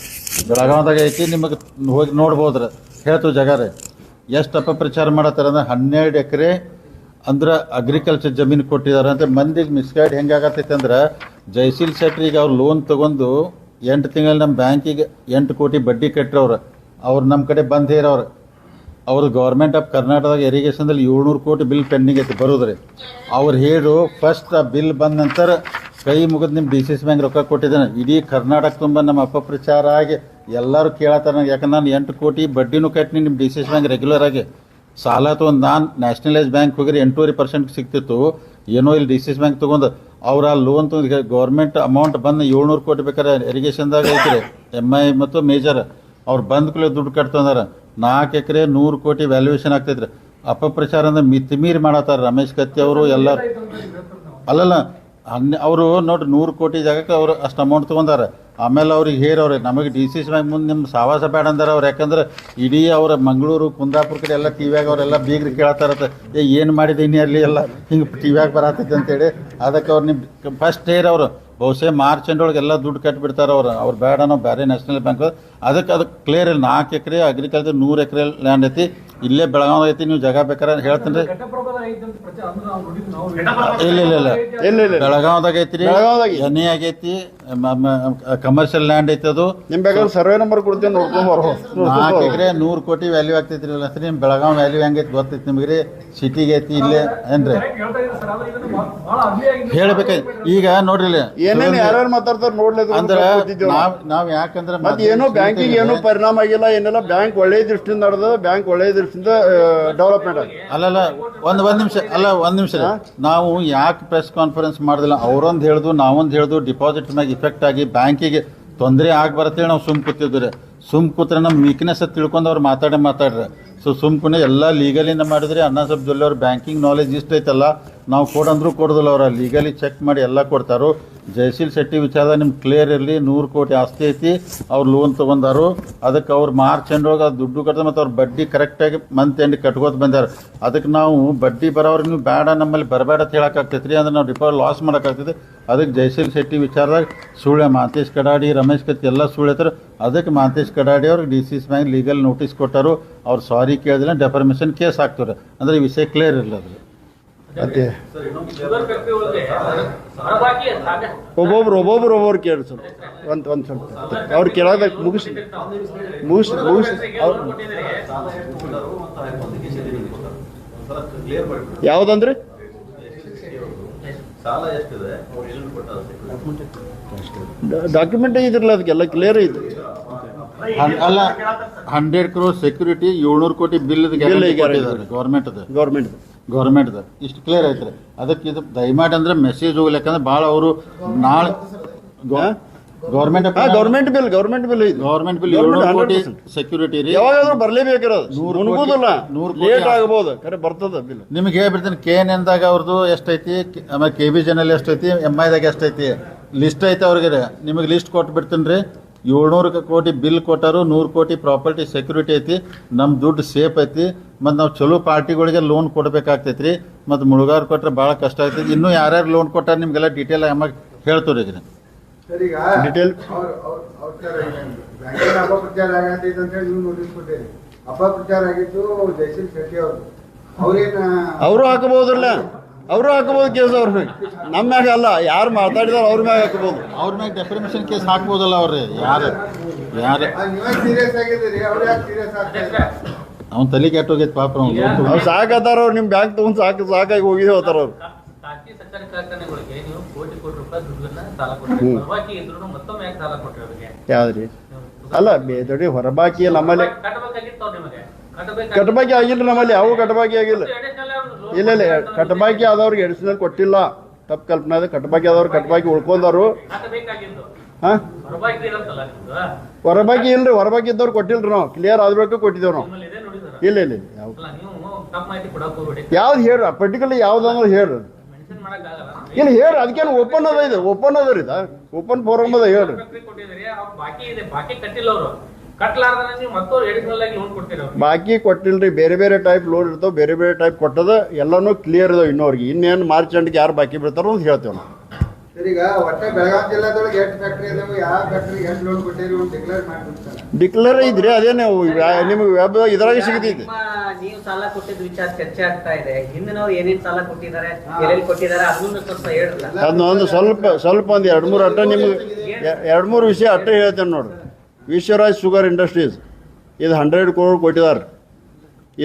ಬೆಳಗಾವ್ದಾಗ ಐತಿ, ನಿಮಗೆ ಹೋಗಿ ನೋಡ್ಬೋದ್ರಿ. ಹೇಳ್ತು ಜಾಗ ರೀ. ಎಷ್ಟು ಅಪಪ್ರಚಾರ ಮಾಡತ್ತಾರ ಅಂದ್ರೆ 12 ಎಕರೆ ಅಂದ್ರೆ ಅಗ್ರಿಕಲ್ಚರ್ ಜಮೀನು ಕೊಟ್ಟಿದ್ದಾರೆ ಅಂತ. ಮಂದಿಗೆ ಮಿಸ್ಗೈಡ್ ಹೆಂಗಾಗತ್ತೈತೆ ಅಂದ್ರೆ ಜಯಶೀಲ್ ಶೆಟ್ರಿಗೆ ಅವ್ರು ಲೋನ್ ತೊಗೊಂಡು 8 ತಿಂಗಳು ನಮ್ಮ ಬ್ಯಾಂಕಿಗೆ 8 ಕೋಟಿ ಬಡ್ಡಿ ಕಟ್ಟಿರವ್ರು. ಅವ್ರು ನಮ್ಮ ಕಡೆ ಬಂದು ಹೇರವ್ರು. ಅವ್ರು ಗೌರ್ಮೆಂಟ್ ಆಫ್ ಕರ್ನಾಟಕದಾಗ ಇರಿಗೇಷನ್ದಲ್ಲಿ 700 ಕೋಟಿ ಬಿಲ್ ಪೆಂಡಿಂಗ್ ಐತಿ ಬರೋದ್ರಿ. ಅವ್ರು ಹೇಳು ಫಸ್ಟ್ ಆ ಬಿಲ್ ಬಂದ ನಂತರ ಕೈ ಮುಗಿದು ನಿಮ್ಮ DCS ಬ್ಯಾಂಕ್ ರೊಕ್ಕ ಕೊಟ್ಟಿದ್ದಾನೆ. ಇಡೀ ಕರ್ನಾಟಕ ತುಂಬ ನಮ್ಮ ಅಪಪ್ರಚಾರ ಆಗಿ ಎಲ್ಲರೂ ಕೇಳತ್ತಾರ. ಯಾಕಂದ್ರೆ ನಾನು 8 ಕೋಟಿ ಬಡ್ಡಿನೂ ಕಟ್ಟಿನಿ ನಿಮ್ಮ DCS ಬ್ಯಾಂಕ್ ರೆಗ್ಯುಲರ್ ಆಗಿ. ಸಾಲ ತೊಗೊಂಡು ನಾನು ನ್ಯಾಷನಲೈಸ್ ಬ್ಯಾಂಕ್ ಹೋಗಿರಿ 8.5% ಸಿಗ್ತಿತ್ತು. ಏನೋ ಇಲ್ಲಿ DCS ಬ್ಯಾಂಕ್ ತೊಗೊಂಡು ಅವ್ರು ಆ ಲೋನ್ ತೊಗೊಂಡು ಗೌರ್ಮೆಂಟ್ ಅಮೌಂಟ್ ಬಂದು 700 ಕೋಟಿ ಬೇಕಾದ್ರೆ ಇರಿಗೇಷನ್ದಾಗ ಐತ್ರಿ, MI ಮತ್ತು ಮೇಜರ್. ಅವ್ರು ಬಂದ ಕೂಡಲೇ ದುಡ್ಡು ಕಟ್ತಂದಾರ. 4 ಎಕರೆ 100 ಕೋಟಿ ವ್ಯಾಲ್ಯೂಯೇಷನ್ ಆಗ್ತೈತ್ರಿ. ಅಪಪ್ರಚಾರ ಅಂದ್ರೆ ಮಿತಿಮೀರಿ ಮಾಡತ್ತಾರ ರಮೇಶ್ ಕತ್ತಿ ಅವರು ಎಲ್ಲರೂ. ಅಲ್ಲಲ್ಲ ಅವರು ನೋಡ್ರಿ 100 ಕೋಟಿ ಜಾಗಕ್ಕೆ ಅವ್ರು ಅಷ್ಟು ಅಮೌಂಟ್ ತೊಗೊಂಡಾರ. ಆಮೇಲೆ ಅವ್ರಿಗೆ ಹೇರವ್ರೆ ನಮಗೆ DCS ಬ್ಯಾಂಕ್ ಮುಂದೆ ನಿಮ್ಮ ಸಾವಾಸ ಬೇಡ ಅಂದಾರ ಅವ್ರು. ಯಾಕಂದ್ರೆ ಇಡೀ ಅವ್ರ ಮಂಗಳೂರು ಕುಂದಾಪುರ ಕಡೆ ಎಲ್ಲ ಟಿವಿಯಾಗ ಅವರೆಲ್ಲ ಬೀಗ್ರಿ ಕೇಳತ್ತಾರತ್ತೆ, ಏನು ಮಾಡಿದ್ದೀನಿ ಅಲ್ಲಿ ಎಲ್ಲ ಹಿಂಗೆ ಟಿವಿಯಾಗ ಬರತ್ತೈತೆ ಅಂತೇಳಿ. ಅದಕ್ಕೆ ಅವ್ರು ನಿಮ್ಮ ಫಸ್ಟ್ ಹೇರವ್ರು ಬಹುಶಃ ಮಾರ್ಚ್ ಎಂಡೊಳಗೆ ಎಲ್ಲ ದುಡ್ಡು ಕಟ್ಟಿಬಿಡ್ತಾರೆ ಅವ್ರು ಬೇಡ ನಾವು ಬೇರೆ ನ್ಯಾಷನಲ್ ಬ್ಯಾಂಕ್. ಅದಕ್ಕೆ ಕ್ಲಿಯರ್ ಇಲ್ಲ. 4 ಎಕರೆ ಅಗ್ರಿಕಲ್ಚರ್ 100 ಎಕರೆ ಲ್ಯಾಂಡ್ ಐತಿ, ಇಲ್ಲೇ ಬೆಳಗಾವ್ ಐತಿ. ನೀವು ಜಾಗ ಬೇಕಾದ್ರೆ ಹೇಳ್ತೀನಿ ರೀ. ಇಲ್ಲ ಬೆಳಗಾವ್ದಾಗ ಐತ್ರಿ, ಎಣ್ಣೆ ಆಗೈತಿ, ಕಮರ್ಷಿಯಲ್ ಲ್ಯಾಂಡ್ ಐತಿ. ಅದು ನಿಮ್ ಬೇಕಾದ್ರೆ ಸರ್ವೆ ನಂಬರ್ ಕೊಡ್ತೀನಿ ನೋಡ್ಕೊಂಬರು. 4 ಎಕರೆ 100 ಕೋಟಿ ವ್ಯಾಲ್ಯೂ ಆಗ್ತೈತ್ರಿ. ಇಲ್ಲ ನಿಮ್ ಬೆಳಗಾವ್ ವ್ಯಾಲ್ಯೂ ಹೆಂಗೈತಿ ಗೊತ್ತೈತಿ ನಿಮ್ಗೆ ರೀ. ಸಿಟಿಗೆ ಐತಿ ಇಲ್ಲೇ ಏನ್ರಿ ಹೇಳ್ಬೇಕಾಯ್ತು. ಈಗ ನೋಡ್ರಿ ಏನೇನು ಯಾರ್ಯಾರು ಮಾತಾಡ್ತಾರ ನೋಡ್ಲಿಲ್ಲ ಅಂದ್ರೆ ನಾವ್ ಯಾಕಂದ್ರೆ ಏನೋ ಬ್ಯಾಂಕಿಗೆ ಏನೂ ಪರಿಣಾಮ ಆಗಿಲ್ಲ, ಏನೆಲ್ಲ ಬ್ಯಾಂಕ್ ಒಳ್ಳೆ ದೃಷ್ಟಿಯಿಂದ ನಡೆದ, ಬ್ಯಾಂಕ್ ಒಳ್ಳೆ ದೃಷ್ಟಿಯಿಂದ ಡೆವಲಪ್ಮೆಂಟ್ ಆಗಿದೆ. ಅಲ್ಲಲ್ಲ ಒಂದ್ ನಿಮಿಷ ನಾವು ಯಾಕೆ ಪ್ರೆಸ್ ಕಾನ್ಫರೆನ್ಸ್ ಮಾಡೋದಿಲ್ಲ? ಅವರೊಂದು ಹೇಳ್ದು ನಾವೊಂದು ಹೇಳ್ದು ಡಿಪಾಸಿಟ್ ಮ್ಯಾಗ ಇಫೆಕ್ಟ್ ಆಗಿ ಬ್ಯಾಂಕಿಗೆ ತೊಂದರೆ ಆಗ್ಬರತ್ತೇಳಿ ನಾವು ಸುಮ್ ಕೂತಿದ್ವಿ. ಸುಮ್ ಕೂತ್ರೆ ನಮ್ಮ ವೀಕ್ನೆಸ್ ತಿಳ್ಕೊಂಡು ಅವ್ರು ಮಾತಾಡ್ರಿ. ಸೊ ಸುಮ್ಕುನೆ ಎಲ್ಲ ಲೀಗಲಿಂದ ಮಾಡಿದ್ರಿ. ಅಣ್ಣ ಸಾಹೇಬ್ ಜೊಲ್ಲೆ ಅವ್ರ ಬ್ಯಾಂಕಿಂಗ್ ನಾಲೆಜ್ ಇಷ್ಟ ಐತಲ್ಲ, ನಾವು ಕೊಡಂದ್ರೂ ಕೊಡೋದಿಲ್ಲ. ಅವ್ರ ಲೀಗಲಿ ಚೆಕ್ ಮಾಡಿ ಎಲ್ಲ ಕೊಡ್ತಾರೋ. ಜಯಶೀಲ್ ಶೆಟ್ಟಿ ವಿಚಾರದಾಗ ನಿಮ್ಗೆ ಕ್ಲಿಯರ್ ಇರಲಿ, 100 ಕೋಟಿ ಆಸ್ತಿ ಐತಿ, ಅವ್ರು ಲೋನ್ ತೊಗೊಂಡಾರು, ಅದಕ್ಕೆ ಅವ್ರು ಮಾರ್ಚ್ ಎಂಡ್ರೊಳಗೆ ಅದು ದುಡ್ಡು ಕಟ್ತಾರೆ ಮತ್ತು ಅವ್ರು ಬಡ್ಡಿ ಕರೆಕ್ಟಾಗಿ ಮಂತ್ ಎಂಡ್ ಕಟ್ಕೋತ ಬಂದಾರೆ. ಅದಕ್ಕೆ ನಾವು ಬಡ್ಡಿ ಬರೋವ್ರಿಗೆ ನೀವು ಬೇಡ ನಮ್ಮಲ್ಲಿ ಬರಬೇಡ ಅಂತ ಹೇಳೋಕ್ಕಾಗ್ತೈತೆ ರೀ, ಅಂದ್ರೆ ನಾವು ಡಿಪಾಸಿಟ್ ಲಾಸ್ ಮಾಡೋಕ್ಕಾಗ್ತೈತೆ. ಅದಕ್ಕೆ ಜಯಶೀಲ್ ಶೆಟ್ಟಿ ವಿಚಾರದಾಗ ಸುಳ್ಳೆ ಮಾಂತೇಶ್ ಕಡಾಡಿ, ರಮೇಶ್ ಕತ್ತಿ ಎಲ್ಲ ಸುಳ್ಳೆತ್ತಾರೆ. ಅದಕ್ಕೆ ಮಾಂತೇಶ್ ಕಡಾಡಿ ಅವ್ರಿಗೆ DCS ಬ್ಯಾಂಕ್ ಲೀಗಲ್ ನೋಟಿಸ್ ಕೊಟ್ಟರು, ಅವ್ರು ಸಾರಿ ಕೇಳಿದ್ರೆ ಡೆಫರ್ಮೇಷನ್ ಕೇಸ್ ಹಾಕ್ತಾರೆ. ಅಂದರೆ ಈ ವಿಷಯ ಕ್ಲಿಯರ್ ಇರಲಿ ಅದು. ಅದೇ ಶುಗರ್ ಫ್ಯಾಕ್ಟ್ರಿ ಒಳಗೆ ಹೊರಬಾಕಿ ಒಬ್ಬೊಬ್ರು ಕೇಳಿ ಸ್ವಲ್ಪ ಒಂದು ಸ್ವಲ್ಪ ಅವ್ರು ಕೇಳೋದ ಮುಗಿಸಿ ಯಾವುದಂದ್ರೆ ಡಾಕ್ಯುಮೆಂಟ್ ಇದ್ರಲ್ಲ ಅದಕ್ಕೆಲ್ಲ ಕ್ಲಿಯರ್ ಐತೆ. ಅಲ್ಲ 100 crore ಸೆಕ್ಯೂರಿಟಿ, 700 ಕೋಟಿ ಬಿಲ್ ಗೌರ್ಮೆಂಟ್ದು ಇಷ್ಟು ಕ್ಲಿಯರ್ ಐತ್ರಿ. ಅದಕ್ಕೆ ಇದು ದಯಮಾಡಿ ಅಂದ್ರೆ ಮೆಸೇಜ್ ಹೋಗ್ಲಿ, ಯಾಕಂದ್ರೆ ಭಾಳ ಅವರು ನಾಳೆ ಗೌರ್ಮೆಂಟ್ ಬಿಲ್ 700 ಕೋಟಿ ಸೆಕ್ಯೂರಿಟಿ ರೀ, ಯಾವಾಗಾದ್ರೂ ಬರ್ಲೇಬೇಕಿರೋದು, ಮುನ್ಗುದಿಲ್ಲ, 100 ಲೇಟ್ ಆಗಬಹುದು, ಖರೆ ಬರ್ತದ ಬಿಲ್. ನಿಮ್ಗೆ ಹೇಳ್ಬಿಡ್ತೀನಿ, KNNದಾಗ ಅವ್ರದ್ದು ಎಷ್ಟೈತಿ, ಆಮೇಲೆ KBJನಲ್ಲಿ ಎಷ್ಟೈತಿ, MIದಾಗ ಎಷ್ಟೈತಿ ಲಿಸ್ಟ್ ಐತೆ ಅವ್ರಿಗೆ. ನಿಮಗೆ ಲಿಸ್ಟ್ ಕೊಟ್ಬಿಡ್ತೀನಿ ರೀ. 700 ಕೋಟಿ ಬಿಲ್ ಕೊಟ್ಟರು, 100 ಕೋಟಿ ಪ್ರಾಪರ್ಟಿ ಸೆಕ್ಯೂರಿಟಿ ಐತಿ, ನಮ್ಮ ದುಡ್ಡು ಸೇಫ್ ಐತಿ. ಮತ್ತು ನಾವು ಚಲೋ ಪಾರ್ಟಿಗಳಿಗೆ ಲೋನ್ ಕೊಡಬೇಕಾಗ್ತೈತಿ ರೀ. ಮತ್ತು ಮುಳುಗಾರ ಕೊಟ್ಟರೆ ಭಾಳ ಕಷ್ಟ ಆಗ್ತೈತಿ. ಇನ್ನೂ ಯಾರ್ಯಾರು ಲೋನ್ ಕೊಟ್ಟಾರ ನಿಮಗೆಲ್ಲ ಡೀಟೇಲ್ ಆಗಿ ಹೇಳ್ತೀವಿ ರೀ. ಡೀಟೇಲ್ ಬ್ಯಾಂಕಿನ ಅಪಪ್ರಚಾರ ಆಗತೈತೆ ಅಂತ ಹೇಳಿ ನೀವು ನೋಟಿಸ್ ಕೊಟ್ಟಿರಿ. ಅಪಪ್ರಚಾರ ಆಗಿದ್ದು ಜಯಶೀಲ್ ಶೆಟ್ಟಿ ಅವರು, ಅವರು ಹಾಕಬಹುದಲ್ಲ, ಅವರು ಹಾಕಬಹುದು ಕೇಸ್ ಅವ್ರ ಮ್ಯಾಗ, ನಮ್ಮ ಮ್ಯಾಗ ಅಲ್ಲ. ಯಾರು ಮಾತಾಡಿದಾರ ಅವ್ರ ಮ್ಯಾಗ ಹಾಕಬಹುದು, ಅವ್ರ ಮ್ಯಾಗ ಡೆಫರ್ಮೇಷನ್ ಕೇಸ್ ಹಾಕ್ಬೋದಲ್ಲ ಅವ್ರಿ. ಯಾರು ನೀವೇ ಸೀರಿಯಸ್ ಆಗಿದ್ದೀರಿ, ಅವ್ರು ಯಾಕೆ ಸೀರಿಯಸ್ ಆಗ್ತಾರೆ? ಅವ್ನು ತಲೆ ಕೆಟ್ಟೋಗೈತೆ ಪಾಪ. ಅವ್ರು ಸಾಕತ್ತಾರ, ಅವ್ರು ನಿಮ್ಮ ಬ್ಯಾಂಕ್ ತಗೊಂಡು ಸಾಕಾಗಿ ಹೋಗಿದ್ದೆ ಹೋಗ್ತಾರ ಅವ್ರು. ಖಾಸಗಿ ಸಕ್ಕರೆ ಕಾರ್ಖಾನೆಗಳಿಗೆ ನೀವು ಕೋಟಿ ರೂಪಾಯಿ ದುಡ್ಡನ್ನ ಸಾಲ ಕೊಟ್ಟಿರಿ, ಹೊರಬಾಕಿ ಇದ್ರು ಮತ್ತೊಮ್ಮೆ ಯಾಕೆ ಸಾಲ ಕೊಟ್ಟಿರಿ ಅವ್ರಿಗೆ? ಯಾವ್ದ್ರಿ? ಅಲ್ಲ ದೊಡ್ಡ ಹೊರಬಾಕಿ ನಮ್ಮಲ್ಲಿ ಕಟ್ಟಬೇಕಾಗಿತ್ತು ನಿಮಗೆ, ಕಟ್ಟಬಾಕಿ ಆಗಿಲ್ಲ ನಮ್ಮಲ್ಲಿ, ಯಾವ ಕಟ್ಟಬಾಕಿ ಆಗಿಲ್ಲ. ಇಲ್ಲ ಕಟ್ಟಬಾಕಿ ಆದವ್ರಿಗೆ ಎಡಿಷನಲ್ ಕೊಟ್ಟಿಲ್ಲ, ತಪ್ಪು ಕಲ್ಪನೆ ಅದ. ಕಟ್ಟಬಾಕಿ ಆದವ್ರು ಕಟ್ಟಬಾಕಿ ಉಳ್ಕೊಂಡವ್ರು. ಹಾ ಹೊರಬಾಕಿ ಇಲ್ರಿ, ಹೊರಬಾಕಿ ಇದ್ದವ್ರು ಕೊಟ್ಟಿಲ್ರಿ, ನಾವು ಕ್ಲಿಯರ್ ಆದ್ಬೇಕು ಕೊಟ್ಟಿದ್ದೇವೆ ನಾವು. ಇಲ್ಲ ಯಾವ ಯಾವ್ದು ಹೇಳ್ರಿ, ಪರ್ಟಿಕ್ಯುಲರ್ ಯಾವ್ದಂದ್ರೆ ಹೇಳ್ರಿ. ಇಲ್ಲ ಹೇಳ್ರಿ, ಅದಕ್ಕೇನು ಓಪನ್ ಅದ, ಇದು ಓಪನ್ ಅದ ರೀ, ಓಪನ್ ಫೋರಮ್ ಅದ, ಹೇಳ್ರಿ. ಬಾಕಿ ಕೊಟ್ಟಿಲ್ರಿ, ಬೇರೆ ಬೇರೆ ಟೈಪ್ ಲೋನ್ ಇರ್ತಾವ, ಬೇರೆ ಬೇರೆ ಟೈಪ್ ಕೊಟ್ಟದ, ಎಲ್ಲಾನು ಕ್ಲಿಯರ್ ಇದಾವ ಇನ್ನೋರ್ಗೆ. ಇನ್ನೇನು ಮಾರ್ಚ್ ಎಂಟ್ಗೆ ಯಾರು ಬಾಕಿ ಬಿಡ್ತಾರೋ ಅಂತ ಹೇಳ್ತೇವೆ ನಾವು. ಈಗ ಒಟ್ಟೆ ಬೆಳಗಾವಿ ಜಿಲ್ಲಾದೊಳಗೆ ಎಷ್ಟು ಫ್ಯಾಕ್ಟ್ರಿ ಇದಾವೆ, ಯಾವ ಫ್ಯಾಕ್ಟ್ರಿಗೆ ಎಷ್ಟು ಲೋನ್ ಕೊಟ್ಟಿರಿ ಡಿಕ್ಲೇರ್ ಮಾಡ್ಬಿಡ್ತಾರೆ. ಡಿಕ್ಲೇರ್ ಇದ್ರಿ, ಅದೇನು ನಿಮ್ಗೆ ವೆಬ್ ಇದ್ರಾಗ ಸಿಗ್ತೈತಿ. ನೀವು ಸಾಲ ಕೊಟ್ಟಿದ್ದ ವಿಚಾರ ಚರ್ಚೆ ಆಗ್ತಾ ಇದೆ. ಹಿಂದಿನವ್ರು ಏನೇನ್ ಸಾಲ ಕೊಟ್ಟಿದ್ದಾರೆ, ಎಲ್ಲೆಲ್ಲಿ ಕೊಟ್ಟಿದ್ದಾರೆ ಅದನ್ನ ಸ್ವಲ್ಪ ಹೇಳ್ರಲ್ಲ. ಅದನ್ನೊಂದು ಸ್ವಲ್ಪ ಒಂದು 2-3 ಅಟ್ಟ ನಿಮ್ಗೆ 2-3 ವಿಷಯ ಅಟ್ಟ ಹೇಳ್ತೇನೆ ನೋಡ್ರಿ. ವಿಶ್ವರಾಜ್ ಶುಗರ್ ಇಂಡಸ್ಟ್ರೀಸ್ ಇದು 100 crore ಕೊಟ್ಟಿದ್ದಾರೆ.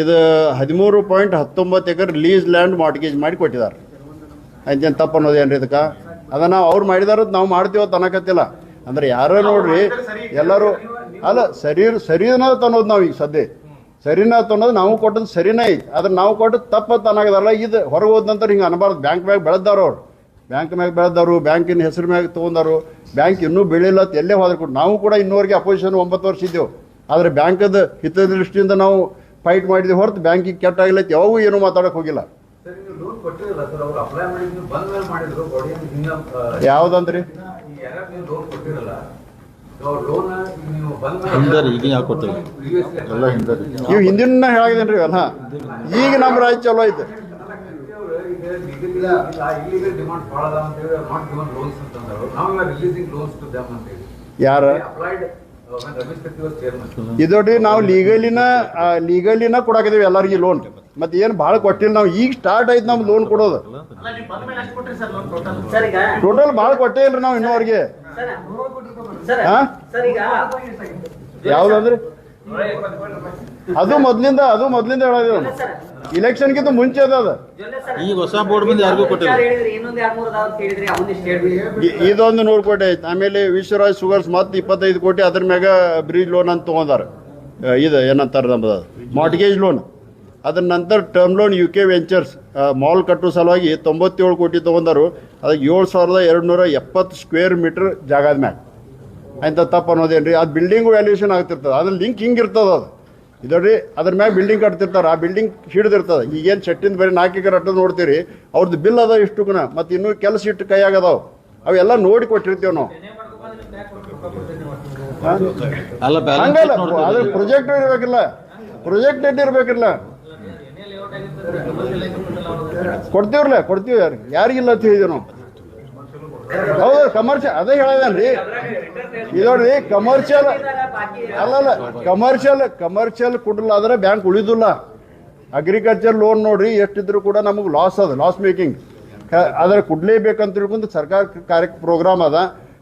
ಇದು 13.19 ಎಕರೆ ಲೀಸ್ ಲ್ಯಾಂಡ್ ಮಾರ್ಟ್ಗೇಜ್ ಮಾಡಿ ಕೊಟ್ಟಿದ್ದಾರೆ. ಅಂತೇನು ತಪ್ಪು ಅನ್ನೋದೇನ್ರಿ ಇದಕ್ಕೆ? ಅದನ್ನು ಅವ್ರು ಮಾಡಿದಾರ ನಾವು ಮಾಡ್ತೀವೋ ಅನ್ನಕತ್ತಿಲ್ಲ. ಅಂದ್ರೆ ಯಾರೋ ನೋಡ್ರಿ ಎಲ್ಲರೂ ಅಲ್ಲ ಸರಿನ ಅನ್ನೋದು ನಾವು ಈಗ ಸದ್ಯ ಸರಿನಾ ಅನ್ನೋದು ನಾವು ಕೊಟ್ಟದ್ದು ಸರಿನೇ ಐತಿ. ಆದ್ರೆ ನಾವು ಕೊಟ್ಟದ್ದು ತಪ್ಪತ್ತು ಅನ್ನೋದಲ್ಲ. ಇದು ಹೊರಗೆ ಹೋದ ನಂತರ ಹಿಂಗೆ ಅನ್ನಬಾರ್ದು. ಬ್ಯಾಂಕ್ ಮ್ಯಾಗ ಬೆಳೆದವ್ರು ಅವ್ರು, ಬ್ಯಾಂಕ್ ಮ್ಯಾಗ ಬೆಳೆದವರು, ಬ್ಯಾಂಕಿನ ಹೆಸರು ಮ್ಯಾಗ ತೊಗೊಂಡವರು, ಬ್ಯಾಂಕ್ ಇನ್ನೂ ಬೆಳಿಲ್ಲ ಅಂತ ಎಲ್ಲೇ ಹೋದ್ರೆ ಕೊಟ್ಟು. ನಾವು ಕೂಡ ಇನ್ನೂವರೆಗೆ ಅಪೋಸಿಷನ್ 9 ವರ್ಷ ಇದ್ದೆವು. ಆದರೆ ಬ್ಯಾಂಕದ ಹಿತದೃಷ್ಟಿಯಿಂದ ನಾವು ಫೈಟ್ ಮಾಡಿದ್ವಿ ಹೊರತು ಬ್ಯಾಂಕಿಗೆ ಕೆಟ್ಟಾಗಿಲ್ಲ ಯಾವಾಗೂ ಏನೂ ಮಾತಾಡೋಕೆ ಹೋಗಿಲ್ಲ. ಯಾವುದಂದ್ರಿ ನೀವು ಹಿಂದಿನ ಹೇಳಾಗಿದ್ದೇನ್ರಿ ಇವೆಲ್ಲ. ಈಗ ನಮ್ಮ ರಾಜ್ಯ ಚಲೋ ಐತೆ. ಯಾರ ಇದೊಡ್ರಿ ನಾವು ಲೀಗಲಿನ ಕೊಡಾಕಿದೇವಿ ಎಲ್ಲರಿಗೂ ಲೋನ್. ಮತ್ತೆ ಏನು ಭಾಳ ಕೊಟ್ಟಿಲ್ಲ ನಾವು. ಈಗ ಸ್ಟಾರ್ಟ್ ಆಯ್ತು ನಮ್ದು ಲೋನ್ ಕೊಡೋದು. ಟೋಟಲ್ ಭಾಳ ಕೊಟ್ಟೇ ಇಲ್ರಿ ನಾವು ಇನ್ನೂವರೆಗೆ. ಯಾವ್ದಂದ್ರಿ ಅದು ಮೊದ್ಲಿಂದ ಹೇಳೋದು. ಇಲೆಕ್ಷನ್ಗಿಂತ ಮುಂಚೆ ಅದ. ಈಗ ಹೊಸ ಬೋರ್ಡ್ ಬಂದು ಯಾರಿಗೂ ಕೊಟ್ಟಿಲ್ಲ. ಇದೊಂದು 100 ಕೋಟಿ ಐತೆ. ಆಮೇಲೆ ವಿಶ್ವರಾಜ್ ಶುಗರ್ಸ್ ಮತ್ತೆ 25 ಕೋಟಿ ಅದ್ರ ಮ್ಯಾಗ ಬ್ರಿಡ್ಜ್ ಲೋನ್ ಅಂತ ತೊಗೊಂಡಾರ. ಇದು ಏನಂತಾರೆ ನಮ್ಮದು ಮಾರ್ಟ್ಗೇಜ್ ಲೋನ್. ಅದ್ರ ನಂತರ term loan UK ventures mall ಕಟ್ಟೋ ಸಲುವಾಗಿ 97 ಕೋಟಿ ತೊಗೊಂಡಾರು. ಅದಕ್ಕೆ 7270 ಸ್ಕ್ವೇರ್ ಮೀಟರ್ ಜಾಗದ ಮ್ಯಾಗ. ಅಂತ ತಪ್ಪು ಅನ್ನೋದೇನ್ರಿ? ಅದು ಬಿಲ್ಡಿಂಗ್ ವ್ಯಾಲ್ಯೂಷನ್ ಆಗ್ತಿರ್ತದೆ. ಅದ್ರ ಲಿಂಕ್ ಹಿಂಗಿರ್ತದೆ. ಅದು ಇದರಿ ಅದ್ರ ಮ್ಯಾಗ ಬಿಲ್ಡಿಂಗ್ ಕಟ್ತಿರ್ತಾರೆ. ಆ ಬಿಲ್ಡಿಂಗ್ ಹಿಡಿದಿರ್ತದೆ. ಈಗೇನು ಶೆಟ್ಟಿಂದ ಬರೀ 4 ಎಕರೆ ಅಟ್ಟದ ನೋಡ್ತೀರಿ, ಅವ್ರದ್ದು ಬಿಲ್ ಅದ ಇಷ್ಟುಕನ. ಮತ್ತು ಇನ್ನೂ ಕೆಲಸ ಇಟ್ಟು ಕೈಯಾಗದಾವ. ಅವೆಲ್ಲ ನೋಡಿ ಕೊಟ್ಟಿರ್ತೀವಿ ನಾವು. ಅಲ್ಲ ಹಂಗಲ್ಲ, ಬ್ಯಾಲೆನ್ಸ್ ಅದ್ರ ಪ್ರೊಜೆಕ್ಟ್ ಇರ್ಬೇಕಿಲ್ಲ, ಪ್ರೊಜೆಕ್ಟ್ ಇರ್ಬೇಕಿಲ್ಲ. ಕೊಡ್ತೀವಿ ಯಾರಿಗಿಲ್ಲ ಅಂತ ಹೇಳಿದ್ವಿ ನಾವು. ಹೌದು, ಕಮರ್ಷಿಯಲ್ ಅದೇ ಹೇಳೋದನ್ರಿ. ಇದು ನೋಡ್ರಿ, ಕಮರ್ಷಿಯಲ್ ಕಮರ್ಷಿಯಲ್ ಕೊಡಲಾದ್ರೆ ಬ್ಯಾಂಕ್ ಉಳಿದಿಲ್ಲ. ಅಗ್ರಿಕಲ್ಚರ್ ಲೋನ್ ನೋಡ್ರಿ ಎಷ್ಟಿದ್ರು ಕೂಡ ನಮಗೆ ಲಾಸ್ ಮೇಕಿಂಗ್. ಆದರೆ ಕೊಡ್ಲೇಬೇಕಂತ ತಿಳ್ಕೊಂಡು ಸರ್ಕಾರ ಪ್ರೋಗ್ರಾಮ್ ಅದ,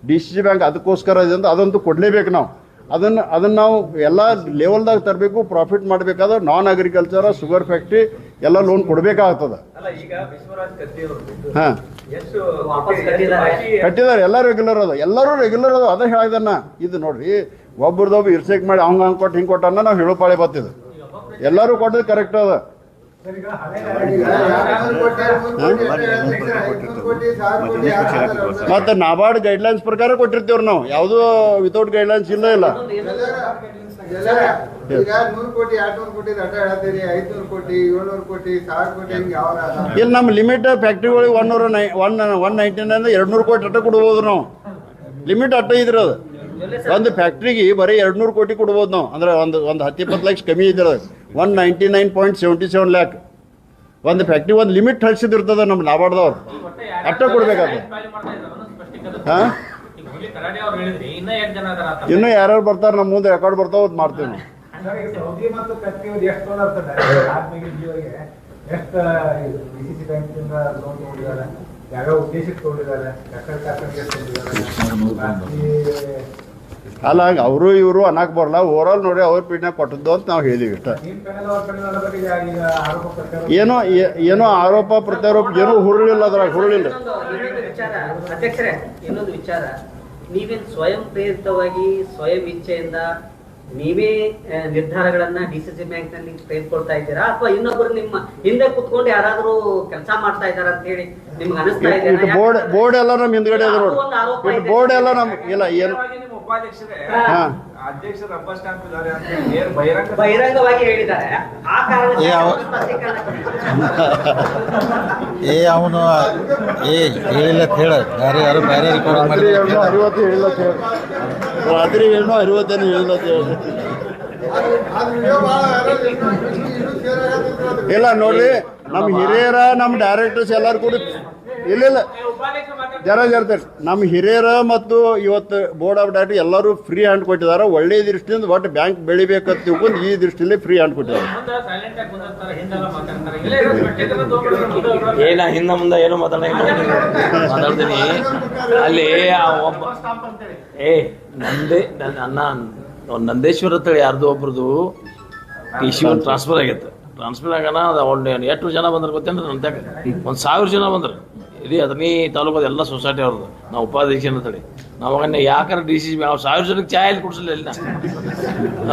DCC ಬ್ಯಾಂಕ್ ಅದಕ್ಕೋಸ್ಕರ ಇದೆ ಅಂತ ಅದಂತೂ ಕೊಡ್ಲೇಬೇಕು ನಾವು. ಅದನ್ನು ನಾವು ಎಲ್ಲ ಲೆವೆಲ್ದಾಗ ತರಬೇಕು. ಪ್ರಾಫಿಟ್ ಮಾಡಬೇಕಾದ್ರೆ ನಾನ್ ಅಗ್ರಿಕಲ್ಚರ್, ಶುಗರ್ ಫ್ಯಾಕ್ಟ್ರಿ ಎಲ್ಲ ಲೋನ್ ಕೊಡಬೇಕಾಗ್ತದೆ. ಹಾಂ, ಕಟ್ಟಿದ್ದಾರೆ ಎಲ್ಲ ರೆಗ್ಯುಲರ್ ಅದ, ಎಲ್ಲರೂ ರೆಗ್ಯುಲರ್ ಅದ. ಅದೇ ಹೇಳಿದನ್ನ ಇದು ನೋಡ್ರಿ, ಒಬ್ಬರದೊಬ್ಬ ಇರ್ಸೆಕ್ ಮಾಡಿ ಹಂಗೆ ಕೊಟ್ಟು ಹಿಂಗೆ ಕೊಟ್ಟ ನಾವು ಹೇಳೋ ಪಾಳೆ ಬರ್ತಿದ್ದು. ಎಲ್ಲರೂ ಕೊಟ್ಟದ್ದು ಕರೆಕ್ಟ್ ಅದ. ಮತ್ತೆ ನಾಬಾರ್ಡ್ ಗೈಡ್ಲೈನ್ಸ್ ಪ್ರಕಾರ ಕೊಟ್ಟಿರ್ತೀವ್ರಿ ನಾವು, ಯಾವುದು ವಿತೌಟ್ ಗೈಡ್ಲೈನ್ಸ್ ಇಲ್ಲ. ಈಗ 100 ಕೋಟಿ 200 ಕೋಟಿ ಅಡ್ಡ ಹೇಳತ್ತೀರಿ, 500 ಕೋಟಿ 700 ಕೋಟಿ 1000 ಕೋಟಿ ಹಿಂಗೆ ಯಾವ ಇಲ್ಲಿ ನಮ್ಮ ಲಿಮಿಟ್ ಫ್ಯಾಕ್ಟ್ರಿಗಳಿಗೆ 199 200 ಕೋಟಿ ಅಟ್ಟ ಕೊಡ್ಬೋದು ನಾವು. ಲಿಮಿಟ್ ಅಟ್ಟ ಇದ್ರೆ ಅದು ಒಂದು ಫ್ಯಾಕ್ಟ್ರಿಗೆ ಬರೀ 200 ಕೋಟಿ ಕೊಡ್ಬೋದು ನಾವು. ಅಂದ್ರೆ ಒಂದು 10-20 ಲಕ್ಷ ಕಮ್ಮಿ ಇದ್ರೆ 199.77 ಲ್ಯಾಕ್ ಒಂದು ಫ್ಯಾಕ್ಟ್ರಿ ಒಂದು ಲಿಮಿಟ್ ಹಳ್ಸಿದಿರ್ತದ ನಮ್ಮ ನಾಬಾರ್ದವ್ರು ಅಟ್ಟ ಕೊಡ್ಬೇಕಾದ್ರೆ. ಹಾಂ, ಇನ್ನೂ ಯಾರ್ಯಾರು ಬರ್ತಾರೆ ನಮ್ಮ ಮುಂದೆ ರೆಕಾರ್ಡ್ ಬರ್ತಾವ ಅದು ಮಾಡ್ತೀವಿ ನಾವು. ಸೌದಿ ಮತ್ತು ಕತ್ತಿ ಎಷ್ಟು ಎಷ್ಟು DCC ಬ್ಯಾಂಕಿಂದ ಲೋನ್ ತಗೊಂಡಿದ್ದಾರೆ, ಯಾವ್ಯಾವ ಉದ್ದೇಶಕ್ಕೆ ತಗೊಂಡಿದ್ದಾರೆ, ಅಲ್ಲ ಅವರು ಇವರು ಅನ್ನಕ್ಕೆ ಬರಲ್ಲ. ಓವರಾಲ್ ನೋಡಿ ಅವ್ರ ಪೀಡ್ನಾಗ ಕೊಟ್ಟದ್ದು ಅಂತ ನಾವು ಹೇಳಿದ್ವಿ ಇಷ್ಟ. ಏನೋ ಆರೋಪ ಪ್ರತ್ಯಾರೋಪ ಏನೂ ಹುರುಳಿಲ್ಲ, ಅದ್ರಾಗ ಹುರುಳಿಲ್ಲ. ಅಧ್ಯಕ್ಷರೇ, ಇನ್ನೊಂದು ವಿಚಾರ, ನೀವೇನು ಸ್ವಯಂ ಪ್ರೇರಿತವಾಗಿ ಸ್ವಯಂ ಇಚ್ಛೆಯಿಂದ ನೀವೇ ನಿರ್ಧಾರಗಳನ್ನ DCC ಬ್ಯಾಂಕ್ ನಲ್ಲಿ ತೆಗೆದುಕೊಳ್ತಾ ಇದ್ದೀರಾ, ಅಥವಾ ಇನ್ನೊಬ್ಬರು ನಿಮ್ಮ ಹಿಂದೆ ಕುತ್ಕೊಂಡು ಯಾರಾದ್ರೂ ಕೆಲಸ ಮಾಡ್ತಾ ಇದಾರ ಅಂತ ಹೇಳಿ ನಿಮ್ಗೆ ಅನಿಸ್ತಾ ಇದೆ? ಬೋರ್ಡ್ ಎಲ್ಲ ನಮ್ಮ ಹಿಂದ್ಗಡೆ ಅದ ನೋಡಿ, ಬೋರ್ಡ್ ಎಲ್ಲ ನಮ್ ಇಲ್ಲ ಏನು ಅಧ್ಯಕ್ಷ ರಬ್ಬರ್ ಸ್ಟಾಂಪ್ ಇದ್ದಾರೆ ಅಂತ ಬಹಿರಂಗವಾಗಿ ಹೇಳಿದ್ದಾರೆ. ಆ ಕಾರಣಕ್ಕೆ ಅವನು ಹೇಳಿಲ್ಲ ಹೇಳ, ಯಾರು ಬೇರೆ ರೆಕಾರ್ಡಿಂಗ್ ಮಾಡಿ 60 ಹೇಳಿಲ್ಲ ರಾತ್ರಿ ಏನೋ 60 ಹೇಳಿಲ್ಲ ಇಲ್ಲ. ನೋಡ್ರಿ, ನಮ್ಮ ಹಿರಿಯರ ನಮ್ಮ ಡೈರೆಕ್ಟರ್ಸ್ ಎಲ್ಲರೂ ಕೂಡ ಇಲ್ಲ ಜರ ನಮ್ಮ ಹಿರಿಯರ ಮತ್ತು ಇವತ್ತು ಬೋರ್ಡ್ ಆಫ್ ಡೈರೆಕ್ಟರ್ ಎಲ್ಲರೂ ಫ್ರೀ ಹ್ಯಾಂಡ್ ಕೊಟ್ಟಿದ್ದಾರೆ. ಒಳ್ಳೆ ದೃಷ್ಟಿಯಿಂದ ಒಟ್ಟು ಬ್ಯಾಂಕ್ ಬೆಳಿಬೇಕಂತ ತಿಳ್ಕೊಂಡು ಈ ದೃಷ್ಟಿಯಲ್ಲಿ ಫ್ರೀ ಹ್ಯಾಂಡ್ ಕೊಟ್ಟಿದ್ದಾರೆ. ಏನ ಹಿಂದ ಮುಂದೆ ಏನು ಮಾತಾಡ್ತೀನಿ ಅಲ್ಲಿ ಒಬ್ಬ ನಂದೇಶ್ವರ ಅಂತೇಳಿ ಯಾರ್ದು ಒಬ್ರದ್ದು TC ಟ್ರಾನ್ಸ್ಫರ್ ಆಗೈತೆ. ಟ್ರಾನ್ಸ್ಫರ್ ಆಗೋಣ ಒಂದು 8 ಜನ ಬಂದ್ರೆ ಗೊತ್ತೇನ್ರಿ ನಂತ್ಯಾಗ 1000 ಜನ ಬಂದ್ರೆ ಇಡೀ ಅದನ್ನೇ ತಾಲೂಕದ ಎಲ್ಲ ಸೊಸೈಟಿ ಅವ್ರದ್ದು. ನಾವು ಉಪಾಧ್ಯಕ್ಷ ಅಂತೇಳಿ ನಾವಾಗ ಯಾಕಂದ್ರೆ DCC 1000 ಜನಕ್ಕೆ ಚಾಯ್ ಅಲ್ಲಿ ಕುಡಿಸಲಿಲ್ಲ ಇಲ್ಲ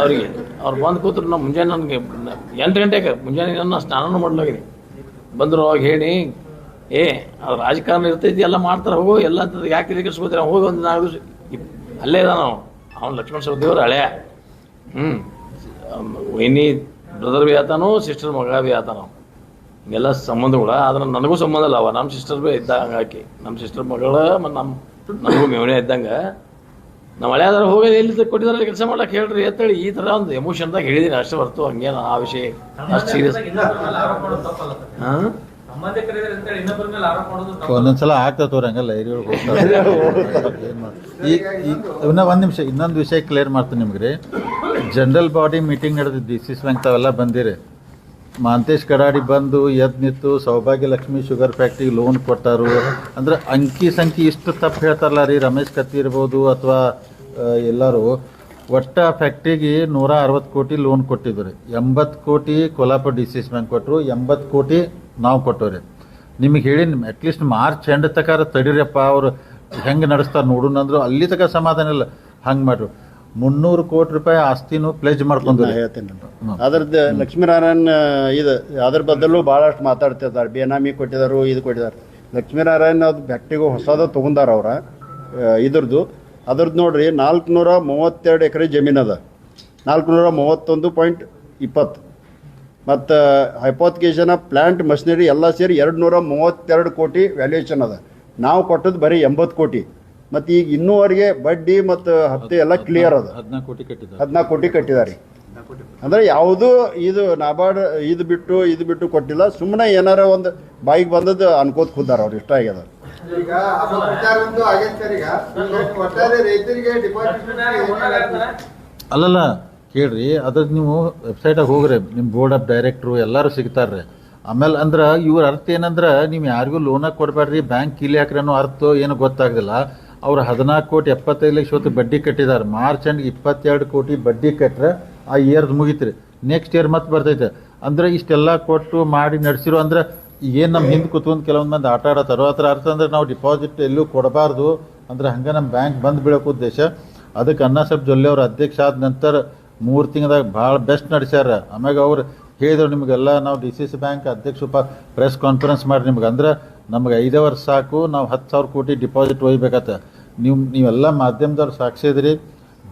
ಅವರಿಗೆ. ಅವ್ರು ಬಂದು ಕೂತ್ರು. ನಾವು ಮುಂಜಾನೆ ನನಗೆ 8 ಗಂಟೆಗೆ ಮುಂಜಾನೆ ನನ್ನ ಸ್ನಾನನೂ ಮಾಡ್ಲಾಗಿನಿ. ಬಂದರು ಅವಾಗ ಹೇಳಿ, ಅದು ರಾಜಕಾರಣ ಇರ್ತೈತಿ, ಎಲ್ಲ ಮಾಡ್ತಾರೆ, ಹೋಗೋ ಎಲ್ಲ ಅಂತದ್ದು ಯಾಕೆ ತಿರುಗಿಸ್ಕೋತಾರೆ, ಹೋಗಿ ಒಂದು 4 ದಿವಸ ಅಲ್ಲೇ ಇದ ನಾವು. ಅವ್ನು ಲಕ್ಷ್ಮಣ ಸವದಿಯವ್ರು ಹಳೆಯ ವೈನಿ ಬ್ರದರ್ ಭೀ ಆತಾನು, ಸಿಸ್ಟರ್ ಮಗ ಭೀ ಆತಾನು, ಹಿಂಗೆಲ್ಲ ಸಂಬಂಧಗಳು. ಆದ್ರೆ ನನಗೂ ಸಂಬಂಧ ಇಲ್ಲ. ಅವ ನಮ್ಮ ಸಿಸ್ಟರ್ ಭೀ ಇದ್ದಂಗೆ ಹಾಕಿ, ನಮ್ಮ ಸಿಸ್ಟರ್ ಮಗಳು ಮತ್ತು ನನಗೂ ಮೇವಣೆ ಇದ್ದಂಗೆ. ನಾವು ಹಳೆಯಾದ್ರೆ ಹೋಗಿ ಎಲ್ಲಿ ಕೊಟ್ಟಿದ್ದಾರೆ ಕೆಲಸ ಮಾಡ್ಲಿಕ್ಕೆ ಹೇಳ್ರಿ ಅಂತೇಳಿ ಈ ಥರ ಒಂದು ಎಮೋಷನ್ದಾಗ ಹೇಳಿದೀನಿ ಅಷ್ಟೇ ಹೊರತು ಹಂಗೇನು ಆ ವಿಷಯ ಅಷ್ಟು ಸೀರಿಯಸ್. ಹಾಂ, ಒಂದೊಂದ್ಸಲ ಆಗ್ತದೆ ಹಂಗಲ್ಲ ಒಂದ್ ನಿಮಿಷ ಇನ್ನೊಂದು ವಿಷಯ ಕ್ಲಿಯರ್ ಮಾಡ್ತೀನಿ ನಿಮ್ಗೆ ರೀ. ಜನರಲ್ ಬಾಡಿ ಮೀಟಿಂಗ್ ನಡೆದಿದ್ದು DCC ಬ್ಯಾಂಕ್ ತಾವೆಲ್ಲ ಬಂದಿರಿ. ಮಾಂತೇಶ್ ಕಡಾಡಿ ಬಂದು ಎದ್ದು ನಿಂತು ಸೌಭಾಗ್ಯ ಲಕ್ಷ್ಮಿ ಶುಗರ್ ಫ್ಯಾಕ್ಟ್ರಿಗೆ ಲೋನ್ ಕೊಟ್ಟಾರು ಅಂದ್ರೆ ಅಂಕಿ ಸಂಖ್ಯೆ ಇಷ್ಟು ತಪ್ಪು ಹೇಳ್ತಾರಲ್ಲ ರೀ. ರಮೇಶ್ ಕತ್ತಿ ಇರ್ಬೋದು ಅಥವಾ ಎಲ್ಲರೂ ಒಟ್ಟ ಫ್ಯಾಕ್ಟ್ರಿಗೆ 160 ಕೋಟಿ ಲೋನ್ ಕೊಟ್ಟಿದ್ರು. 80 ಕೋಟಿ ಕೊಲ್ಹಾಪುರ DCC ಬ್ಯಾಂಕ್ ಕೊಟ್ಟರು, 80 ಕೋಟಿ ನಾವು ಕೊಟ್ಟವ್ರಿ. ನಿಮಗೆ ಹೇಳಿ ಅಟ್ಲೀಸ್ಟ್ ಮಾರ್ಚ್ ಎಂಡ್ ತಕ ತಡೀರಪ್ಪ, ಅವ್ರು ಹೆಂಗೆ ನಡೆಸ್ತಾರೆ ನೋಡೋಣ ಅಂದ್ರು. ಅಲ್ಲಿ ತಕ ಸಮಾಧಾನ ಇಲ್ಲ. ಹಂಗೆ ಮಾಡ್ರು. 300 ಕೋಟಿ ರೂಪಾಯಿ ಆಸ್ತಿನೂ ಪ್ಲೇಜ್ ಮಾಡ್ಕೊಂಡು ಹೇಳ್ತೇನೆ. ಅದ್ರದ್ದು ಲಕ್ಷ್ಮೀನಾರಾಯಣ್ ಇದು ಅದ್ರ ಬದಲು ಭಾಳಷ್ಟು ಮಾತಾಡ್ತಿರ್ತಾರೆ. ಬೇನಾಮಿ ಕೊಟ್ಟಿದ್ದಾರೆ, ಇದು ಕೊಟ್ಟಿದ್ದಾರೆ. ಲಕ್ಷ್ಮೀನಾರಾಯಣ್ ಅದು ಫ್ಯಾಕ್ಟ್ರಿಗೂ ಹೊಸದ ತೊಗೊಂಡಾರ ಅವ್ರ ಇದ್ರದ್ದು. ಅದ್ರದ್ದು ನೋಡ್ರಿ 432 ಎಕರೆ ಜಮೀನು ಅದ, 431.20 ಮತ್ತು ಹೈಪೋಥಿಕೇಶನ್ ಆಫ್ ಪ್ಲಾಂಟ್ ಮಷಿನರಿ ಎಲ್ಲ ಸೇರಿ 232 ಕೋಟಿ ವ್ಯಾಲ್ಯೂಯೇಷನ್ ಅದ. ನಾವು ಕೊಟ್ಟದ್ದು ಬರೀ 80 ಕೋಟಿ ಮತ್ತು ಈಗ ಇನ್ನೂವರೆಗೆ ಬಡ್ಡಿ ಮತ್ತು ಹಪ್ತೆ ಎಲ್ಲ ಕ್ಲಿಯರ್ ಅದ. 14 ಕೋಟಿ ಕಟ್ಟಿದ್ದಾರೆ. 14 ಕೋಟಿ ಕಟ್ಟಿದ್ದಾರೆ. ಅಂದರೆ ಯಾವುದೂ ಇದು ನಾಬಾರ್ಡ್ ಇದು ಬಿಟ್ಟು ಕೊಟ್ಟಿಲ್ಲ. ಸುಮ್ಮನೆ ಏನಾರ ಒಂದು ಬಾಯಿಗೆ ಬಂದದ್ದು ಅನ್ಕೋತ ಕೂತಾರ ಅವ್ರು. ಇಷ್ಟ ಆಗ್ಯದ. ಈಗ ಅಪಪ್ರಚಾರ ಅಂತೂ ಆಗೈತೆ ಸರ್. ಈಗ ಒಟ್ಟಾರೆ ರೈತರಿಗೆ ಡಿಪಾಸಿಟ್ ಅಲ್ಲಲ್ಲ ಕೇಳ್ರಿ, ಅದ್ರ ನೀವು ವೆಬ್ಸೈಟಾಗ ಹೋಗ್ರಿ, ನಿಮ್ಮ ಬೋರ್ಡ್ ಆಫ್ ಡೈರೆಕ್ಟ್ರು ಎಲ್ಲರೂ ಸಿಗ್ತಾರ್ರಿ. ಆಮೇಲೆ ಅಂದ್ರೆ ಇವ್ರ ಅರ್ಥ ಏನಂದ್ರೆ ನೀವು ಯಾರಿಗೂ ಲೋನಾಗ ಕೊಡಬೇಡ್ರಿ, ಬ್ಯಾಂಕ್ ಕೀಲಿ ಹಾಕ್ರಿ ಅನ್ನೋ ಅರ್ಥ ಏನು ಗೊತ್ತಾಗ್ದಿಲ್ಲ. ಅವ್ರು 14 ಕೋಟಿ 75 ಲಕ್ಷ ಹೊತ್ತು ಬಡ್ಡಿ ಕಟ್ಟಿದ್ದಾರೆ. ಮಾರ್ಚ್ ಎಂಡ್ಗೆ 22 ಕೋಟಿ ಬಡ್ಡಿ ಕಟ್ಟರೆ ಆ ಇಯರ್ದು ಮುಗಿತ್ರಿ. ನೆಕ್ಸ್ಟ್ ಇಯರ್ ಮತ್ತೆ ಬರ್ತೈತೆ. ಅಂದ್ರೆ ಇಷ್ಟೆಲ್ಲ ಕೊಟ್ಟು ಮಾಡಿ ನಡೆಸಿರೋ ಅಂದ್ರೆ ಏನು ನಮ್ಮ ಹಿಂದೆ ಕೂತ್ಕೊಂಡು ಕೆಲವೊಂದು ಮಂದಿ ಆಟ ಆಡತ್ತಾರೋ ಅದರ ಅರ್ಥ ಅಂದ್ರೆ ನಾವು ಡಿಪಾಸಿಟ್ ಎಲ್ಲೂ ಕೊಡಬಾರ್ದು ಅಂದ್ರೆ ಹಂಗೆ ನಮ್ಮ ಬ್ಯಾಂಕ್ ಬಂದು ಬೀಳೋಕೆ ಉದ್ದೇಶ. ಅದಕ್ಕೆ ಅಣ್ಣಾಸಾಹೇಬ್ ಜೊಲ್ಲೆ ಅವ್ರ ಅಧ್ಯಕ್ಷ ಆದ ನಂತರ 3 ತಿಂಗಳದಾಗ ಭಾಳ ಬೆಸ್ಟ್ ನಡೆಸ್ಯಾರ. ಆಮ್ಯಾಗ ಅವ್ರು ಹೇಳಿದ್ರು ನಿಮಗೆಲ್ಲ ನಾವು DCC ಬ್ಯಾಂಕ್ ಅಧ್ಯಕ್ಷ ಪ್ರೆಸ್ ಕಾನ್ಫರೆನ್ಸ್ ಮಾಡಿ ನಿಮ್ಗೆ ಅಂದ್ರೆ ನಮ್ಗೆ 5 ವರ್ಷ ಸಾಕು, ನಾವು 10,000 ಕೋಟಿ ಡಿಪಾಸಿಟ್ ಒಯ್ಬೇಕತ್ತ. ನೀವೆಲ್ಲ ಮಾಧ್ಯಮದವ್ರು ಸಾಕ್ಷಿದ್ರಿ.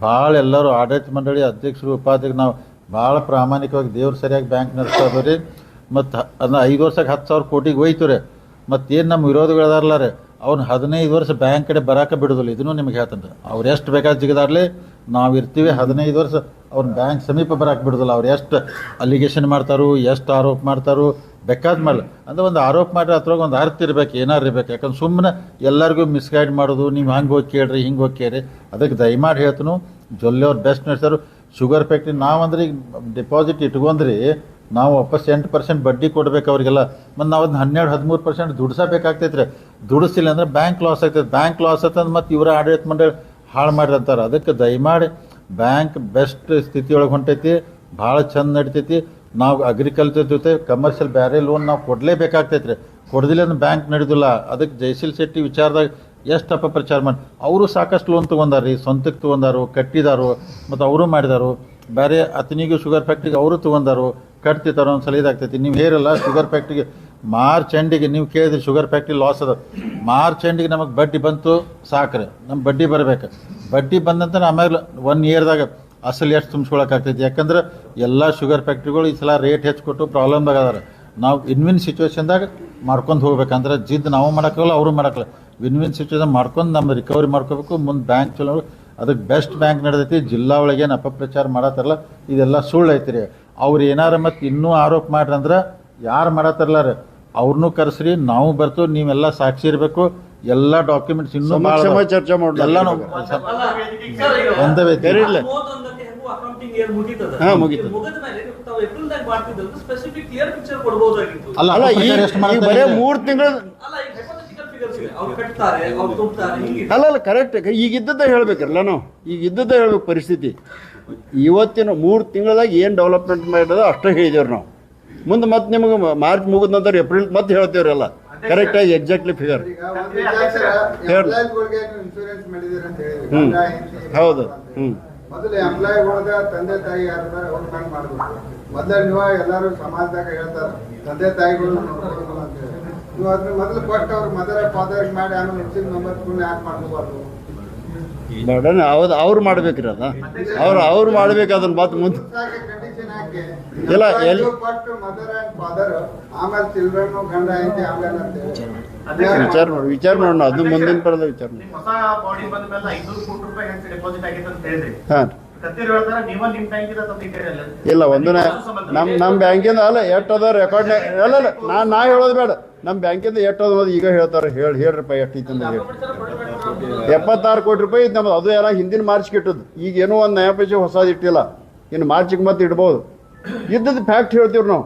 ಭಾಳ ಎಲ್ಲರೂ ಆಡಳಿತ ಮಂಡಳಿ ಅಧ್ಯಕ್ಷರು ಉಪಾಧ್ಯಕ್ಷರು ನಾವು ಭಾಳ ಪ್ರಾಮಾಣಿಕವಾಗಿ ದೇವ್ರು ಸರಿಯಾಗಿ ಬ್ಯಾಂಕ್ ನಡೆಸ್ತಾ ಇದ್ದೀವಿ ರೀ. ಮತ್ತು ಅದನ್ನ 5 ವರ್ಷಕ್ಕೆ 10,000 ಕೋಟಿಗೆ ಒಯ್ತು ರೀ. ಮತ್ತೇನು ನಮ್ಮ ವಿರೋಧಿಗಳದಾರಲ್ಲ ರೀ, ಅವ್ನು 15 ವರ್ಷ ಬ್ಯಾಂಕ್ ಕಡೆ ಬರೋಕೆ ಬಿಡೋದಿಲ್ಲ. ಇದನ್ನು ನಿಮ್ಗೆ ಹೇಳ್ತಾನೆ. ಅವ್ರು ಎಷ್ಟು ಬೇಕಾದ ಜಿಗದಾಡ್ಲಿ ನಾವು ಇರ್ತೀವಿ. 15 ವರ್ಷ ಅವ್ನ ಬ್ಯಾಂಕ್ ಸಮೀಪ ಬರೋಕೆ ಬಿಡೋದಿಲ್ಲ. ಅವ್ರು ಎಷ್ಟು ಅಲಿಗೇಷನ್ ಮಾಡ್ತಾರೋ, ಎಷ್ಟು ಆರೋಪ ಮಾಡ್ತಾರೋ ಬೇಕಾದ ಮಾಡಲಿ. ಅಂದ್ರೆ ಒಂದು ಆರೋಪ ಮಾಡಿದ್ರೆ ಅದ್ರೊಳಗೆ ಒಂದು ಅರ್ಥ ಇರ್ಬೇಕು, ಏನಾರು ಇರ್ಬೇಕು. ಯಾಕಂದ್ರೆ ಸುಮ್ಮನೆ ಎಲ್ಲರಿಗೂ ಮಿಸ್ಗೈಡ್ ಮಾಡೋದು, ನೀವು ಹಂಗೆ ಹೋಗಿ ಕೇಳ್ರಿ ಹಿಂಗೆ ಹೋಗಿ ಕೇಳ್ರಿ. ಅದಕ್ಕೆ ದಯಮಾಡಿ ಹೇಳ್ತನು, ಜೊಲ್ಲೆ ಅವ್ರು ಬೆಸ್ಟ್ ನಡೆಸ್ಯಾರು. ಶುಗರ್ ಫ್ಯಾಕ್ಟ್ರಿ ನಾವಂದ್ರೆ ಈಗ ಡಿಪಾಸಿಟ್ ಇಟ್ಕೊಂಡ್ರಿ ನಾವು ವಾಪಸ್ 8% ಬಡ್ಡಿ ಕೊಡ್ಬೇಕು ಅವರಿಗೆಲ್ಲ. ಮತ್ತು ನಾವು ಅದನ್ನ 12-13% ದುಡಿಸಬೇಕಾಗ್ತೈತೆ ರೀ. ದುಡಿಸಿಲ್ಲ ಅಂದ್ರೆ ಬ್ಯಾಂಕ್ ಲಾಸ್ ಆಗ್ತೈತೆ. ಬ್ಯಾಂಕ್ ಲಾಸ್ ಆಗ್ತಂದ್ರೆ ಮತ್ತು ಇವರ ಆಡಳಿತ ಮಂಡಳಿ ಹಾಳು ಮಾಡಿರ್ತಾರೆ. ಅದಕ್ಕೆ ದಯಮಾಡಿ ಬ್ಯಾಂಕ್ ಬೆಸ್ಟ್ ಸ್ಥಿತಿಯೊಳಗೆ ಹೊಂಟೈತಿ, ಭಾಳ ಚಂದ ನಡಿತೈತಿ. ನಾವು ಅಗ್ರಿಕಲ್ಚರ್ ಜೊತೆ ಕಮರ್ಷಿಯಲ್ ಬೇರೆ ಲೋನ್ ನಾವು ಕೊಡಲೇಬೇಕಾಗ್ತೈತೆ ರೀ. ಕೊಡದಿಲ್ಲ ಅಂದ್ರೆ ಬ್ಯಾಂಕ್ ನಡೆದಿಲ್ಲ. ಅದಕ್ಕೆ ಜಯಶೀಲ್ ಶೆಟ್ಟಿ ವಿಚಾರದಾಗ ಎಷ್ಟು ಅಪಪ್ರಚಾರ ಮಾಡಿ ಅವರು ಸಾಕಷ್ಟು ಲೋನ್ ತೊಗೊಂಡಾರ್ರಿ, ಸ್ವಂತಕ್ಕೆ ತೊಗೊಂಡಾರು, ಕಟ್ಟಿದಾರು, ಮತ್ತು ಅವರು ಮಾಡಿದಾರು. ಬೇರೆ ಅತನಿಗೂ ಶುಗರ್ ಫ್ಯಾಕ್ಟ್ರಿಗೆ ಅವರು ತೊಗೊಂಡಾರು, ಕಟ್ತಿರ್ತಾರೋ ಒಂದು ಸಲ ಇದಾಗ್ತೈತಿ. ನೀವು ಹೇರಲ್ಲ ಶುಗರ್ ಫ್ಯಾಕ್ಟ್ರಿಗೆ ಮಾರ್ಚ್ ಎಂಡಿಗೆ ನೀವು ಕೇಳಿದ್ರಿ ಶುಗರ್ ಫ್ಯಾಕ್ಟ್ರಿ ಲಾಸ್ ಅದ. ಮಾರ್ಚ್ ಎಂಡಿಗೆ ನಮಗೆ ಬಡ್ಡಿ ಬಂತು ಸಾಕ್ರೆ, ನಮ್ಮ ಬಡ್ಡಿ ಬರಬೇಕು. ಬಡ್ಡಿ ಬಂದಂತ ಆಮೇಲೆ 1 ಇಯರ್ದಾಗ ಅಸಲು ಎಷ್ಟು ತುಂಬಿಸ್ಕೊಳಕ್ಕಾಗ್ತೈತಿ. ಯಾಕಂದ್ರೆ ಎಲ್ಲ ಶುಗರ್ ಫ್ಯಾಕ್ಟ್ರಿಗಳು ಈ ಸಲ ರೇಟ್ ಹೆಚ್ಚು ಕೊಟ್ಟು ಪ್ರಾಬ್ಲಮ್ದಾಗ ಅದಾರೆ. ನಾವು ವಿನ್ ಸಿಚುವೇಶನ್ದಾಗ ಮಾಡ್ಕೊಂಡು ಹೋಗ್ಬೇಕಂದ್ರೆ ಜಿದ್ದು ನಾವು ಮಾಡೋಕ್ಕಲ್ಲ, ಅವರು ಮಾಡೋಕ್ಕಲ್ಲ. ವಿನ್ ಸಿಚುವೇಶನ್ ಮಾಡ್ಕೊಂಡು ನಮ್ಮ ರಿಕವರಿ ಮಾಡ್ಕೋಬೇಕು. ಮುಂದೆ ಬ್ಯಾಂಕ್ ಚಲೋ, ಅದಕ್ಕೆ ಬೆಸ್ಟ್ ಬ್ಯಾಂಕ್ ನಡೆದೈತಿ. ಜಿಲ್ಲಾ ಒಳಗೇನು ಅಪಪ್ರಚಾರ ಮಾಡತ್ತಾರಲ್ಲ ಇದೆಲ್ಲ ಸುಳ್ಳು ಐತಿ ರೀ. ಅವ್ರು ಏನಾರ ಮತ್ತು ಇನ್ನೂ ಆರೋಪ ಮಾಡ್ರಂದ್ರೆ ಯಾರು ಮಾಡತ್ತಾರಲ್ಲ ರೀ ಅವ್ರನ್ನೂ ಕರೆಸ್ರಿ, ನಾವು ಬರ್ತೀವಿ. ನೀವೆಲ್ಲ ಸಾಕ್ಷಿ ಇರಬೇಕು. ಎಲ್ಲ ಡಾಕ್ಯುಮೆಂಟ್ಸ್ ಇನ್ನೂ ಚರ್ಚೆ ಮಾಡೋದು ಎಲ್ಲ ಒಂದೇ ವೇದಿಕೆ ಅಲ್ಲ. ಅಲ್ಲ ಈಗ ಬರೀ 3 ತಿಂಗಳು ಅಲ್ಲ ಕರೆಕ್ಟ್. ಈಗ ಇದ್ದದ್ದೇ ಹೇಳ್ಬೇಕಲ್ಲ ನಾವು. ಈಗ ಇದ್ದದ್ದೇ ಹೇಳ್ಬೇಕು ಪರಿಸ್ಥಿತಿ. ಇವತ್ತಿನ 3 ತಿಂಗಳದಾಗ ಏನು ಡೆವಲಪ್ಮೆಂಟ್ ಮಾಡೋದು ಅಷ್ಟೇ ಹೇಳಿದೇವ್ರಿ ನಾವು. ಮುಂದೆ ಮತ್ತೆ ನಿಮಗೆ ಮಾರ್ಚ್ ಮುಗಿದ ನಂತರ ಏಪ್ರಿಲ್ ಮತ್ತೆ ಹೇಳ್ತೇವ್ರಿ ಎಲ್ಲ ಕರೆಕ್ಟಾಗಿ ಎಕ್ಸಾಕ್ಟ್ಲಿ ಫಿಗರ್. ಇನ್ಶೂರೆನ್ಸ್ ಮಾಡಿದಿರ ಅಂತ ಹೇಳಿದ್ರಿ. ಹೌದು. ಮೊದಲು ಎಂಪ್ಲಾಯಿಗಳದ ತಂದೆ ತಾಯಿ ಯಾರಿದ್ದಾರೆ ಅವ್ರು ಹಂಗೆ ಮಾಡ್ಬೇಕು. ಮೊದಲು ನೀವು ಎಲ್ಲರೂ ಸಮಾಜದಾಗ ಹೇಳ್ತಾರೆ ತಂದೆ ತಾಯಿಗಳು ನೋಡ್ಕೊಳ್ಳೋದಿಲ್ಲ ಅಂತ ಹೇಳಿ. ನೀವು ಅದ್ರ ಮೊದಲು ಕೊಟ್ಟು ಅವ್ರ ಮದರ್ ಫಾದರ್ ಮಾಡಿ ಆಮೇಲೆ ಹೆಚ್ಚಿನ ನಂಬರ್ ಯಾಕೆ ಮಾಡ್ಕೋಬಾರ್ದು? ಬಡನ್ ಅವ್ರು ಮಾಡ್ಬೇಕ್ರಿ ಅದ. ಅವ್ರು ಮಾಡ್ಬೇಕು ಅದನ್ನ ಮತ್ತೆ ಮುಂದೆ ಕಂಡೀಷನ್ ಹಾಕಿ ಇಲ್ಲ ಎಲ್ಲಿ ಕೊಟ್ಟು ಮದರ್ ಅಂಡ್ ಫಾದರ್ ಆಮೇಲೆ ಚಿಲ್ಡ್ರನ್ ಗಂಡ ಐತಿ ಆಮೇಲೆ ಅಂತ ಹೇಳಿ ವಿಚಾರ ಮಾಡೋಣ. ಅದು ಮುಂದಿನ ಪರದ ವಿಚಾರ. ನಿಮ್ ಹೊಸ ಬಾಡಿ ಬಂದ ಮೇಲೆ 500 ಕೋಟಿ ರೂಪಾಯಿ ಹೆಚ್ಚು ಡೆಪಾಸಿಟ್ ಆಗಿತ್ತು ಅಂತ ಹೇಳಿದ್ರಿ. ಹಾಂ ಇಲ್ಲ ಒಂದು ನಮ್ಮ ಬ್ಯಾಂಕಿಂದ ಅಲ್ಲ ಎಷ್ಟು ಅದ ರೆಕಾರ್ಡ್ ಅಲ್ಲ ನಾ ಹೇಳೋದು ಬೇಡ. ನಮ್ಮ ಬ್ಯಾಂಕಿಂದ ಎಷ್ಟು ಅದ ಈಗ ಹೇಳ್ತಾರೆ. ಹೇಳ್ರಪ್ಪ ಎಷ್ಟು ಇತ್ತು ಅಂತ ಹೇಳಿ. 76 ಕೋಟಿ ರೂಪಾಯಿ ಇತ್ತು ನಮ್ಮದು. ಅದು ಎಲ್ಲ ಹಿಂದಿನ ಮಾರ್ಚ್ಗೆ ಇಟ್ಟದ್ದು. ಈಗ ಏನೋ ಒಂದು ನಯ ಪೈಸೆ ಹೊಸದು ಇಟ್ಟಿಲ್ಲ. ಇನ್ನು ಮಾರ್ಚಿಗೆ ಮತ್ತೆ ಇಡ್ಬೋದು. ಇದ್ದದ್ದು ಫ್ಯಾಕ್ಟ್ ಹೇಳ್ತೀವಿ ನಾವು.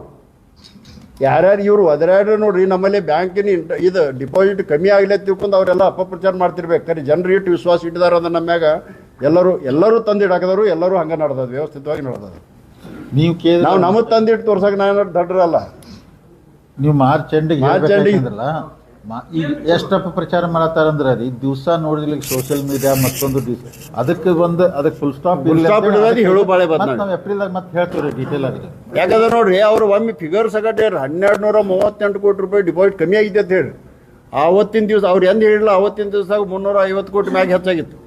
ಯಾರ್ಯಾರು ಇವರು ಒದರಾಡ್ರೆ ನೋಡ್ರಿ ನಮ್ಮಲ್ಲಿ ಬ್ಯಾಂಕಿನ ಇದು ಡಿಪಾಸಿಟ್ ಕಮ್ಮಿ ಆಗಲಿ ತಿಳ್ಕೊಂಡು ಅವರೆಲ್ಲ ಅಪಪ್ರಚಾರ ಮಾಡ್ತಿರ್ಬೇಕು. ಕರೆ ಜನರು ಇಟ್ಟು ವಿಶ್ವಾಸ ಇಟ್ಟಿದಾರ ಅದ ನಮ್ಮ ಮ್ಯಾಗ. ಎಲ್ಲರೂ ತಂದಿಡಾಕದವರು. ಎಲ್ಲರೂ ಹಂಗೆ ನಡೆದದು, ವ್ಯವಸ್ಥಿತವಾಗಿ ನಡೆದದು. ನಾವು ನಮಗೆ ತಂದಿಟ್ಟು ತೋರ್ಸಕ್ಕೆ ನಾನು ದಡ್ರಲ್ಲ. ನೀವು ಮಾರ್ಚ್ ಎಂಡಿಗೆ ಈಗ ಎಷ್ಟು ಅಪಪ್ರಚಾರ ಮಾಡತ್ತಾರಂದ್ರೆ ಅದು ಈ ದಿವಸ ನೋಡಿದ್ಲಿ ಸೋಷಿಯಲ್ ಮೀಡಿಯಾ ಮತ್ತೊಂದು ಅದಕ್ಕೆ ಫುಲ್ ಸ್ಟಾಪ್ ಹೇಳು ಬಾಳೆ ನಾವು ಏಪ್ರಿಲ್ದಾಗ ಮತ್ತೆ ಹೇಳ್ತೀವಿ ಡೀಟೇಲ್ ಆಗಿದೆ. ಯಾಕಂದ್ರೆ ನೋಡ್ರಿ ಅವ್ರು ಒಮ್ಮೆ ಫಿಗರ್ ಸಗಟೆ 1238 ಕೋಟಿ ರೂಪಾಯಿ ಡಿಪಾಸಿಟ್ ಕಮ್ಮಿ ಆಗಿದೆ ಅಂತ ಹೇಳಿ. ಆವತ್ತಿನ ದಿವಸ ಅವ್ರು ಎಂದ ಹೇಳಿಲ್ಲ. ಆವತ್ತಿನ ದಿವಸದಾಗ 350 ಕೋಟಿ ಮ್ಯಾಗ ಹೆಚ್ಚಾಗಿತ್ತು.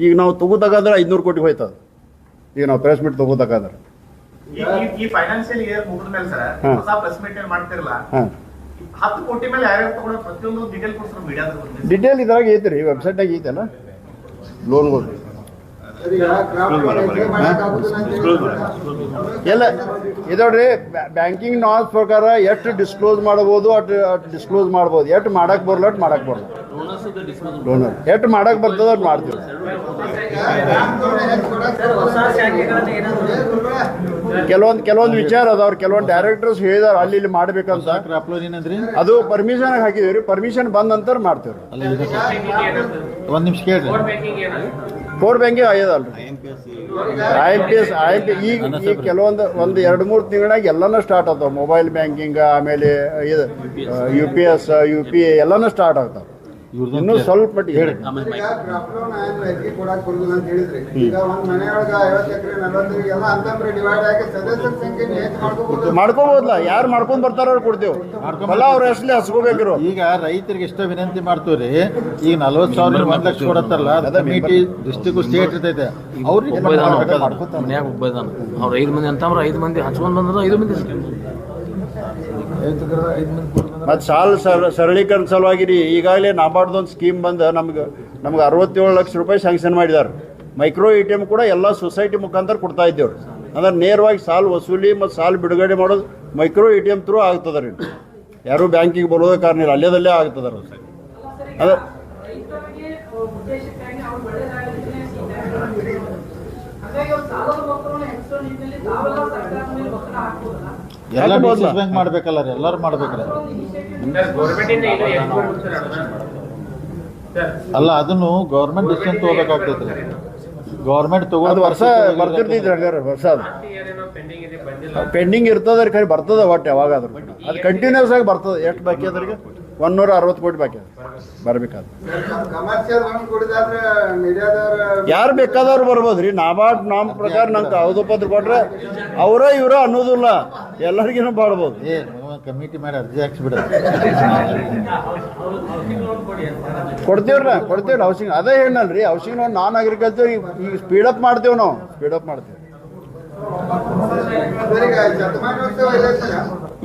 ಈಗ ನಾವು ತಗೋದಾಗಾದ್ರೆ 500 ಕೋಟಿ ಹೋಯ್ತದ. ಈಗ ನಾವು ಪ್ರೆಸ್ ಮೀಟ್ ತಗೋದಾಗಾದ್ರೆ ಈ ಫೈನಾನ್ಷಿಯಲ್ ಇಯರ್ ಮುಗಿದ ಮೇಲೆ ಸರ್ ಹೊಸ ಪ್ರೆಸ್ ಮೀಟ್ ಮಾಡ್ತಿರಲ್ಲ 10 ಕೋಟಿ ಮೇಲೆ ಯಾರ್ಯಾರು ತಗೊಂಡು ಪ್ರತಿಯೊಂದು ಡೀಟೇಲ್ ಕೊಡ್ತಾರೆ ಮೀಡಿಯಾದ ಬಂದಿದೆ. ಡಿಟೇಲ್ ಇದ್ರಾಗ ಐತ್ರಿ ವೆಬ್ಸೈಟ್ನಾಗ ಐತಲ್ಲ ಲೋನ್ಗಳು ಈಗ ಕ್ರಾಫ್ಟ್ ಲೋನ್ ಎಂಟ್ರಿ ಮಾಡಕ್ ಆಗುದಿಲ್ಲ ಅಂತ ಹೇಳಿ ಎಲ್ಲ ಇದೋಡ್ರಿ ಬ್ಯಾಂಕಿಂಗ್ ನಾರ್ಮ್ಸ್ ಪ್ರಕಾರ ಎಷ್ಟು ಡಿಸ್ಕ್ಲೋಸ್ ಮಾಡಬಹುದು ಅಷ್ಟು ಡಿಸ್ಕ್ಲೋಸ್ ಮಾಡ್ಬೋದು, ಎಷ್ಟು ಮಾಡಕ್ ಬರಲ್ಲ ಅಷ್ಟು ಮಾಡಕ್ ಬರಲ್ಲ. ಡೋನರ್ ಎಷ್ಟು ಮಾಡಕ್ ಬರ್ತದ ಅಷ್ಟು ಮಾಡ್ತೀವಿ. ಸರ್ ಹೊಸ ಶಾಖೆಗಳನ್ನ ಏನಾದ್ರು ಕೆಲವೊಂದು ವಿಚಾರ ಅದಾವ್ರ, ಕೆಲವೊಂದು ಡೈರೆಕ್ಟರ್ಸ್ ಹೇಳಿದಾರ ಅಲ್ಲಿ ಇಲ್ಲಿ ಮಾಡ್ಬೇಕಂತ. ಕ್ರಾಪ್ ಲೋನ್ ಏನಂದ್ರಿ? ಅದು ಪರ್ಮಿಷನ್ ಹಾಕಿದೀವಿ, ಪರ್ಮಿಷನ್ ಬಂದ ನಂತರ ಮಾಡ್ತೇವ್ರಿ. ಅಲ್ಲ ಒಂದು ನಿಮಿಷ ಕೇಳ್ರಿ. ಕೋರ್ ಬ್ಯಾಂಕಿಂಗ್ ಆಗ್ಯದಲ್ರಿ, IMPS ಈಗ ಕೆಲವೊಂದು ಒಂದು 2-3 ತಿಂಗಳಾಗ ಎಲ್ಲಾನು ಸ್ಟಾರ್ಟ್ ಆಗ್ತಾವ. ಮೊಬೈಲ್ ಬ್ಯಾಂಕಿಂಗ್, ಆಮೇಲೆ ಇದು UPS, UPA ಎಲ್ಲಾನು ಸ್ಟಾರ್ಟ್ ಆಗ್ತಾವ. ಇನ್ನೂ ಸ್ವಲ್ಪ ಮಟ್ಟಿಗೆ ಹೇಳಿ. ಈಗ ಕ್ರಾಪ್ ಲೋನ್ ಹೆಚ್ಚಿಗೆ ಕೊಡಕ್ ಬರುದಿಲ್ಲ ಅಂತ ಹೇಳಿದ್ರಿ. ಈಗ ಒಂದ್ ಮನೆಯೊಳಗ 50 ಎಕರೆ 40 ಎಕರೆ ಎಲ್ಲ ಅಂತಂದ್ರೆ ಡಿವೈಡ್ ಆಗಿ ಸದಸ್ಯರ ಸಂಖ್ಯೆ ಹೆಚ್ಚು ಮಾಡ್ಕೋಬಹುದು. ಮಾಡ್ಕೋಬಹುದಲ್ಲ, ಯಾರು ಮಾಡ್ಕೊಂಡ್ ಬರ್ತಾರ ಅವ್ರು ಕೊಡ್ತೇವೆ. ಅಲ್ಲ ಅವ್ರ ಹೆಸರಲ್ಲಿ ಹಸ್ಕೋಬೇಕಿರು. ಈಗ ರೈತರಿಗೆ ಎಷ್ಟೋ ವಿನಂತಿ ಮಾಡ್ತೀವ್ರಿ. ಈಗ 40,000 1 ಲಕ್ಷ ಕೊಡತ್ತಾರಲ್ಲ, ಕಮಿಟಿ ಡಿಸ್ಟ್ರಿಕ್ಟ್ ಸ್ಟೇಟ್ ಇರ್ತೈತೆ, ಅವ್ರಿಗೆ ಮನ್ಯಾಗ ಒಬ್ಬ ಇದಾನ, ಅವ್ರು 5 ಮಂದಿ ಅಂತಂದ್ರೆ 5 ಮಂದಿ ಹಚ್ಕೊಂಡ್ ಬಂದ್ರೆ 5 ಮಂದಿ ಮತ್ತು ಸಾಲ ಸರಳೀಕರಣ ಸಲುವಾಗಿ ಈಗಾಗಲೇ ನಾಬಾರ್ಡ್ದೊಂದು ಸ್ಕೀಮ್ ಬಂದು ನಮ್ಗೆ 67 ಲಕ್ಷ ರೂಪಾಯಿ ಸ್ಯಾಂಕ್ಷನ್ ಮಾಡಿದ್ದಾರೆ. ಮೈಕ್ರೋ ATM ಕೂಡ ಎಲ್ಲ ಸೊಸೈಟಿ ಮುಖಾಂತರ ಕೊಡ್ತಾ ಇದ್ದೇವ್ರಿ. ಅಂದ್ರೆ ನೇರವಾಗಿ ಸಾಲ ವಸೂಲಿ ಮತ್ತು ಸಾಲ ಬಿಡುಗಡೆ ಮಾಡೋದು ಮೈಕ್ರೋ ATM ಥ್ರೂ ಆಗ್ತದೆ ರೀ. ಯಾರು ಬ್ಯಾಂಕಿಗೆ ಬರೋದೇ ಕಾರಣ ಇಲ್ಲ, ಅಲ್ಲೇ ಆಗ್ತದೆ ರೀ. ಅದ ಎಲ್ಲ ಡಿಸಿಸ್ ಬ್ಯಾಂಕ್ ಮಾಡ್ಬೇಕಲ್ಲ ರೀ, ಎಲ್ಲರೂ ಮಾಡ್ಬೇಕ್ರಿ. ಅಲ್ಲ ಅದನ್ನು ಗೌರ್ಮೆಂಟ್ ಡಿಸಿಷನ್ ತಗೋಬೇಕಾಗ್ತೈತ್ರಿ. ಗೌರ್ಮೆಂಟ್ ಅದು ವರ್ಷ ಬರ್ತಿರ್ತೈತ್ರಿ. ಹಂಗಾರೆ ವರ್ಷ ಅದು ಪೆಂಡಿಂಗ್ ಇರ್ತದ ರೀ, ಖರೆ ಬರ್ತದ ಒಟ್ಟು ಯಾವಾಗಾದ್ರೂ. ಅದು ಕಂಟಿನ್ಯೂಸ್ ಆಗಿ ಬರ್ತದೆ. ಎಷ್ಟು ಬಾಕಿ ಅದ್ರಿಗೆ? 160 ಕೋಟಿ ಬಾಕಿ ಬರ್ಬೇಕಾದ್ರೆ. ಕಮರ್ಷಿಯಲ್ ಲೋನ್ ಕೊಡಿದಾದ್ರೆ ಮೀಡಿಯಾದವ್ರ ಯಾರು ಬೇಕಾದವ್ರು ಬರ್ಬೋದು ರೀ. ನಾಬಾರ್ಡ್ ನಮ್ಮ ಪ್ರಕಾರ ನಂಗೆ ಹೌದು ಪತ್ರ ಕೊಟ್ರೆ ಅವರ ಇವರ ಅನ್ನೋದಿಲ್ಲ, ಎಲ್ಲರಿಗೂ ಮಾಡ್ಬೋದು. ಕಮಿಟಿ ಮಾಡಿ ಅರ್ಜಿ ಹಾಕ್ಸ್ಬಿಡ ಕೊಡ್ತೇವ್ರಿ ಹೌಸಿಂಗ್. ಅದೇ ಹೇಳಲ್ರಿ, ಹೌಸಿಂಗ್ ಲೋನ್ ನಾನ್ ಅಗ್ರಿಕಲ್ಚರ್ ಈಗ ಸ್ಪೀಡಪ್ ಮಾಡ್ತೇವೆ ನಾವು, ಸ್ಪೀಡಪ್ ಮಾಡ್ತೇವೆ.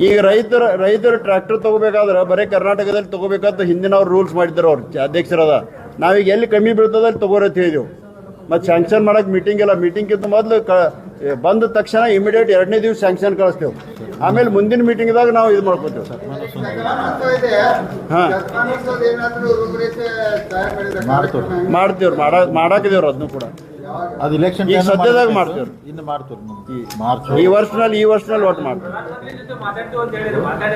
ಈಗ ರೈತರು ಟ್ರ್ಯಾಕ್ಟರ್ ತಗೋಬೇಕಾದ್ರೆ ಬರೀ ಕರ್ನಾಟಕದಲ್ಲಿ ತಗೋಬೇಕಂತ ಹಿಂದಿನವ್ರು ರೂಲ್ಸ್ ಮಾಡಿದ್ರು ಅವ್ರು ಅಧ್ಯಕ್ಷರದ. ನಾವೀಗ ಎಲ್ಲಿ ಕಮ್ಮಿ ಬೀಳ್ತದ ಅಲ್ಲಿ ತಗೋರತ್ ಹೇಳಿದೆವು. ಮತ್ತು ಸ್ಯಾಂಕ್ಷನ್ ಮಾಡಕ್ಕೆ ಮೀಟಿಂಗ್ ಇಲ್ಲ, ಮೀಟಿಂಗ್ಗಿಂತ ಮೊದಲು ಬಂದ ತಕ್ಷಣ ಇಮಿಡಿಯೇಟ್ 2ನೇ ದಿವಸ ಸ್ಯಾಂಕ್ಷನ್ ಕಳಿಸ್ತೇವೆ. ಆಮೇಲೆ ಮುಂದಿನ ಮೀಟಿಂಗ್ದಾಗ ನಾವು ಇದು ಮಾಡ್ಕೋತೇವೆ. ಹಾಂ ಮಾಡ್ತೇವ್ರಿ, ಮಾಡಾಕಿದೇವ್ರಿ ಅದನ್ನು ಕೂಡ. ಅದು ಇಲೆಕ್ಷನ್ ಈಗ ಸದ್ಯದಾಗ ಮಾಡ್ತೇವ್ರಿ. ಇನ್ನು ಮಾಡ್ತೀವಿ ಮಾರ್ಚ್ ಈ ವರ್ಷನಲ್ಲಿ ಒಟ್ಟು ಮಾಡ್ತೀವಿ.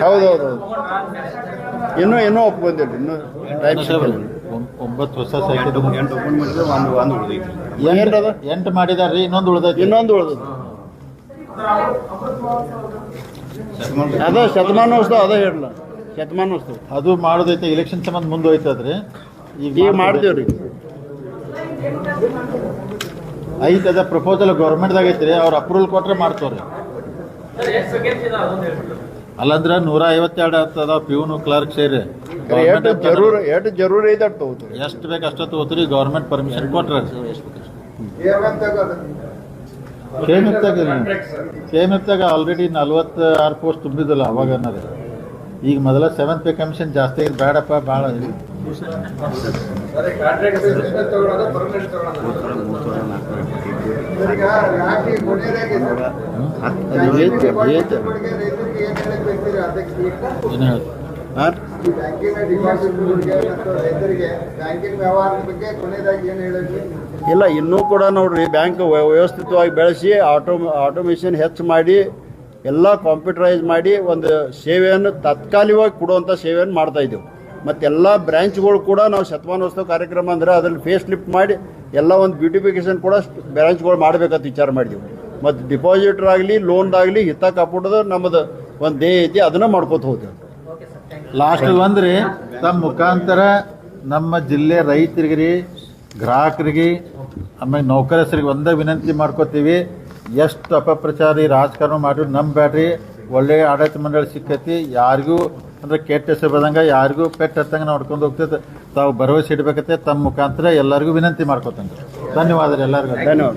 ಹೌದೌದು, ಇನ್ನೂ ಒಪ್ಕೊಂಡಿಲ್ಲ, ಇನ್ನೂ ಟೈಮ್ ಸಿಗಲ್ಲ. 9 ಹೊಸ ಸೈಕಲ್ 8 ಮಾಡಿದಾರ್ರಿ, ಇನ್ನೊಂದು ಉಳ್ದೈತಿ. ಅದ ಶತಮಾನೋತ್ಸವ, ಅದ ಹೇಳಲ್ಲ ಶತಮಾನೋತ್ಸವ ಅದು ಮಾಡೋದೈತೆ. ಇಲೆಕ್ಷನ್ ಸಂಬಂಧ ಮುಂದೆ ಹೋಯ್ತದ್ರಿ. ಈಗ ಮಾಡ್ತೇವ್ರಿ. ಐತದ ಪ್ರಪೋಸಲ್ ಗೌರ್ಮೆಂಟ್ದಾಗ ಐತ್ರಿ, ಅವ್ರು ಅಪ್ರೂವಲ್ ಕೊಟ್ರೆ ಮಾಡ್ತವ್ರಿ. ಅಲ್ಲಂದ್ರೆ 152 ಆಗ್ತದ ಪ್ಯೂನು ಕ್ಲರ್ಕ್ ಸೇರಿ. ಎಷ್ಟು ಜರೂರ್ ಐತೆ ಅಷ್ಟು ತಗೋತೀವಿ. ಎಷ್ಟು ಬೇಕು ಅಷ್ಟು ತಗೋತೀರಿ, ಗೌರ್ಮೆಂಟ್ ಪರ್ಮಿಷನ್ ಕೊಟ್ರೆ. KMF ಆಲ್ರೆಡಿ 46 ಪೋಸ್ಟ್ ತುಂಬಿದಲ್ಲ ಅವಾಗ. ಈಗ ಮೊದಲ 7th ಪೇ ಕಮಿಷನ್ ಜಾಸ್ತಿ ಆಗಿದೆ, ಬೇಡಪ್ಪ ಭಾಳ. ಇಲ್ಲ, ಇನ್ನೂ ಕೂಡ ನೋಡ್ರಿ ಬ್ಯಾಂಕ್ ವ್ಯವಸ್ಥಿತವಾಗಿ ಬೆಳೆಸಿ ಆಟೋಮೇಷನ್ ಹೆಚ್ಚು ಮಾಡಿ ಎಲ್ಲ ಕಾಂಪ್ಯೂಟರೈಸ್ ಮಾಡಿ ಒಂದು ಸೇವೆಯನ್ನು ತಾತ್ಕಾಲಿಕವಾಗಿ ಕೊಡುವಂಥ ಸೇವೆಯನ್ನು ಮಾಡ್ತಾ ಇದ್ದೇವೆ. ಮತ್ತು ಎಲ್ಲ ಬ್ರ್ಯಾಂಚ್ಗಳು ಕೂಡ ನಾವು ಶತಮಾನೋತ್ಸವ ಕಾರ್ಯಕ್ರಮ ಅಂದರೆ ಅದರಲ್ಲಿ ಫೇಸ್ ಲಿಫ್ಟ್ ಮಾಡಿ ಎಲ್ಲ ಒಂದು ಬ್ಯೂಟಿಫಿಕೇಷನ್ ಕೂಡ ಬ್ರಾಂಚ್ಗಳು ಮಾಡಬೇಕಂತ ವಿಚಾರ ಮಾಡಿದೆವು. ಮತ್ತು ಡಿಪಾಸಿಟರ್ ಆಗಲಿ ಲೋನ್ದಾಗಲಿ ಹಿತ ಕಾಪಾಡೋದು ನಮ್ಮದು ಒಂದು ಧ್ಯೇಯ ಐತಿ, ಅದನ್ನು ಮಾಡ್ಕೋತ ಹೋಗ್ತೇವೆ. ಲಾಸ್ಟ್ ಒಂದ್ರಿ ತಮ್ಮ ಮುಖಾಂತರ ನಮ್ಮ ಜಿಲ್ಲೆ ರೈತರಿಗೆ, ಗ್ರಾಹಕರಿಗೆ, ಆಮೇಲೆ ನೌಕರಸರಿಗೆ ಒಂದೇ ವಿನಂತಿ ಮಾಡ್ಕೋತೀವಿ. ಎಷ್ಟು ಅಪಪ್ರಚಾರ ರಾಜಕಾರಣ ಮಾಡಿದ್ರು ನಮ್ಮ ಬ್ಯಾಡ್ರಿ. ಒಳ್ಳೆಯ ಆಡಳಿತ ಮಂಡಳಿ ಸಿಕ್ಕೈತಿ. ಯಾರಿಗೂ ಅಂದರೆ ಕೆಟ್ಟ ಹೆಸರು ಬದಂಗೆ, ಯಾರಿಗೂ ಪೆಟ್ಟು ಹತ್ತಂಗೆ ನೋಡ್ಕೊಂಡು ಹೋಗ್ತೈತೆ. ತಾವು ಭರವಸೆ ಇಡಬೇಕತ್ತೆ. ತಮ್ಮ ಮುಖಾಂತರ ಎಲ್ಲರಿಗೂ ವಿನಂತಿ ಮಾಡ್ಕೋತಂಗೆ. ಧನ್ಯವಾದ ರೀ ಎಲ್ಲರಿಗೂ. ಧನ್ಯವಾದ.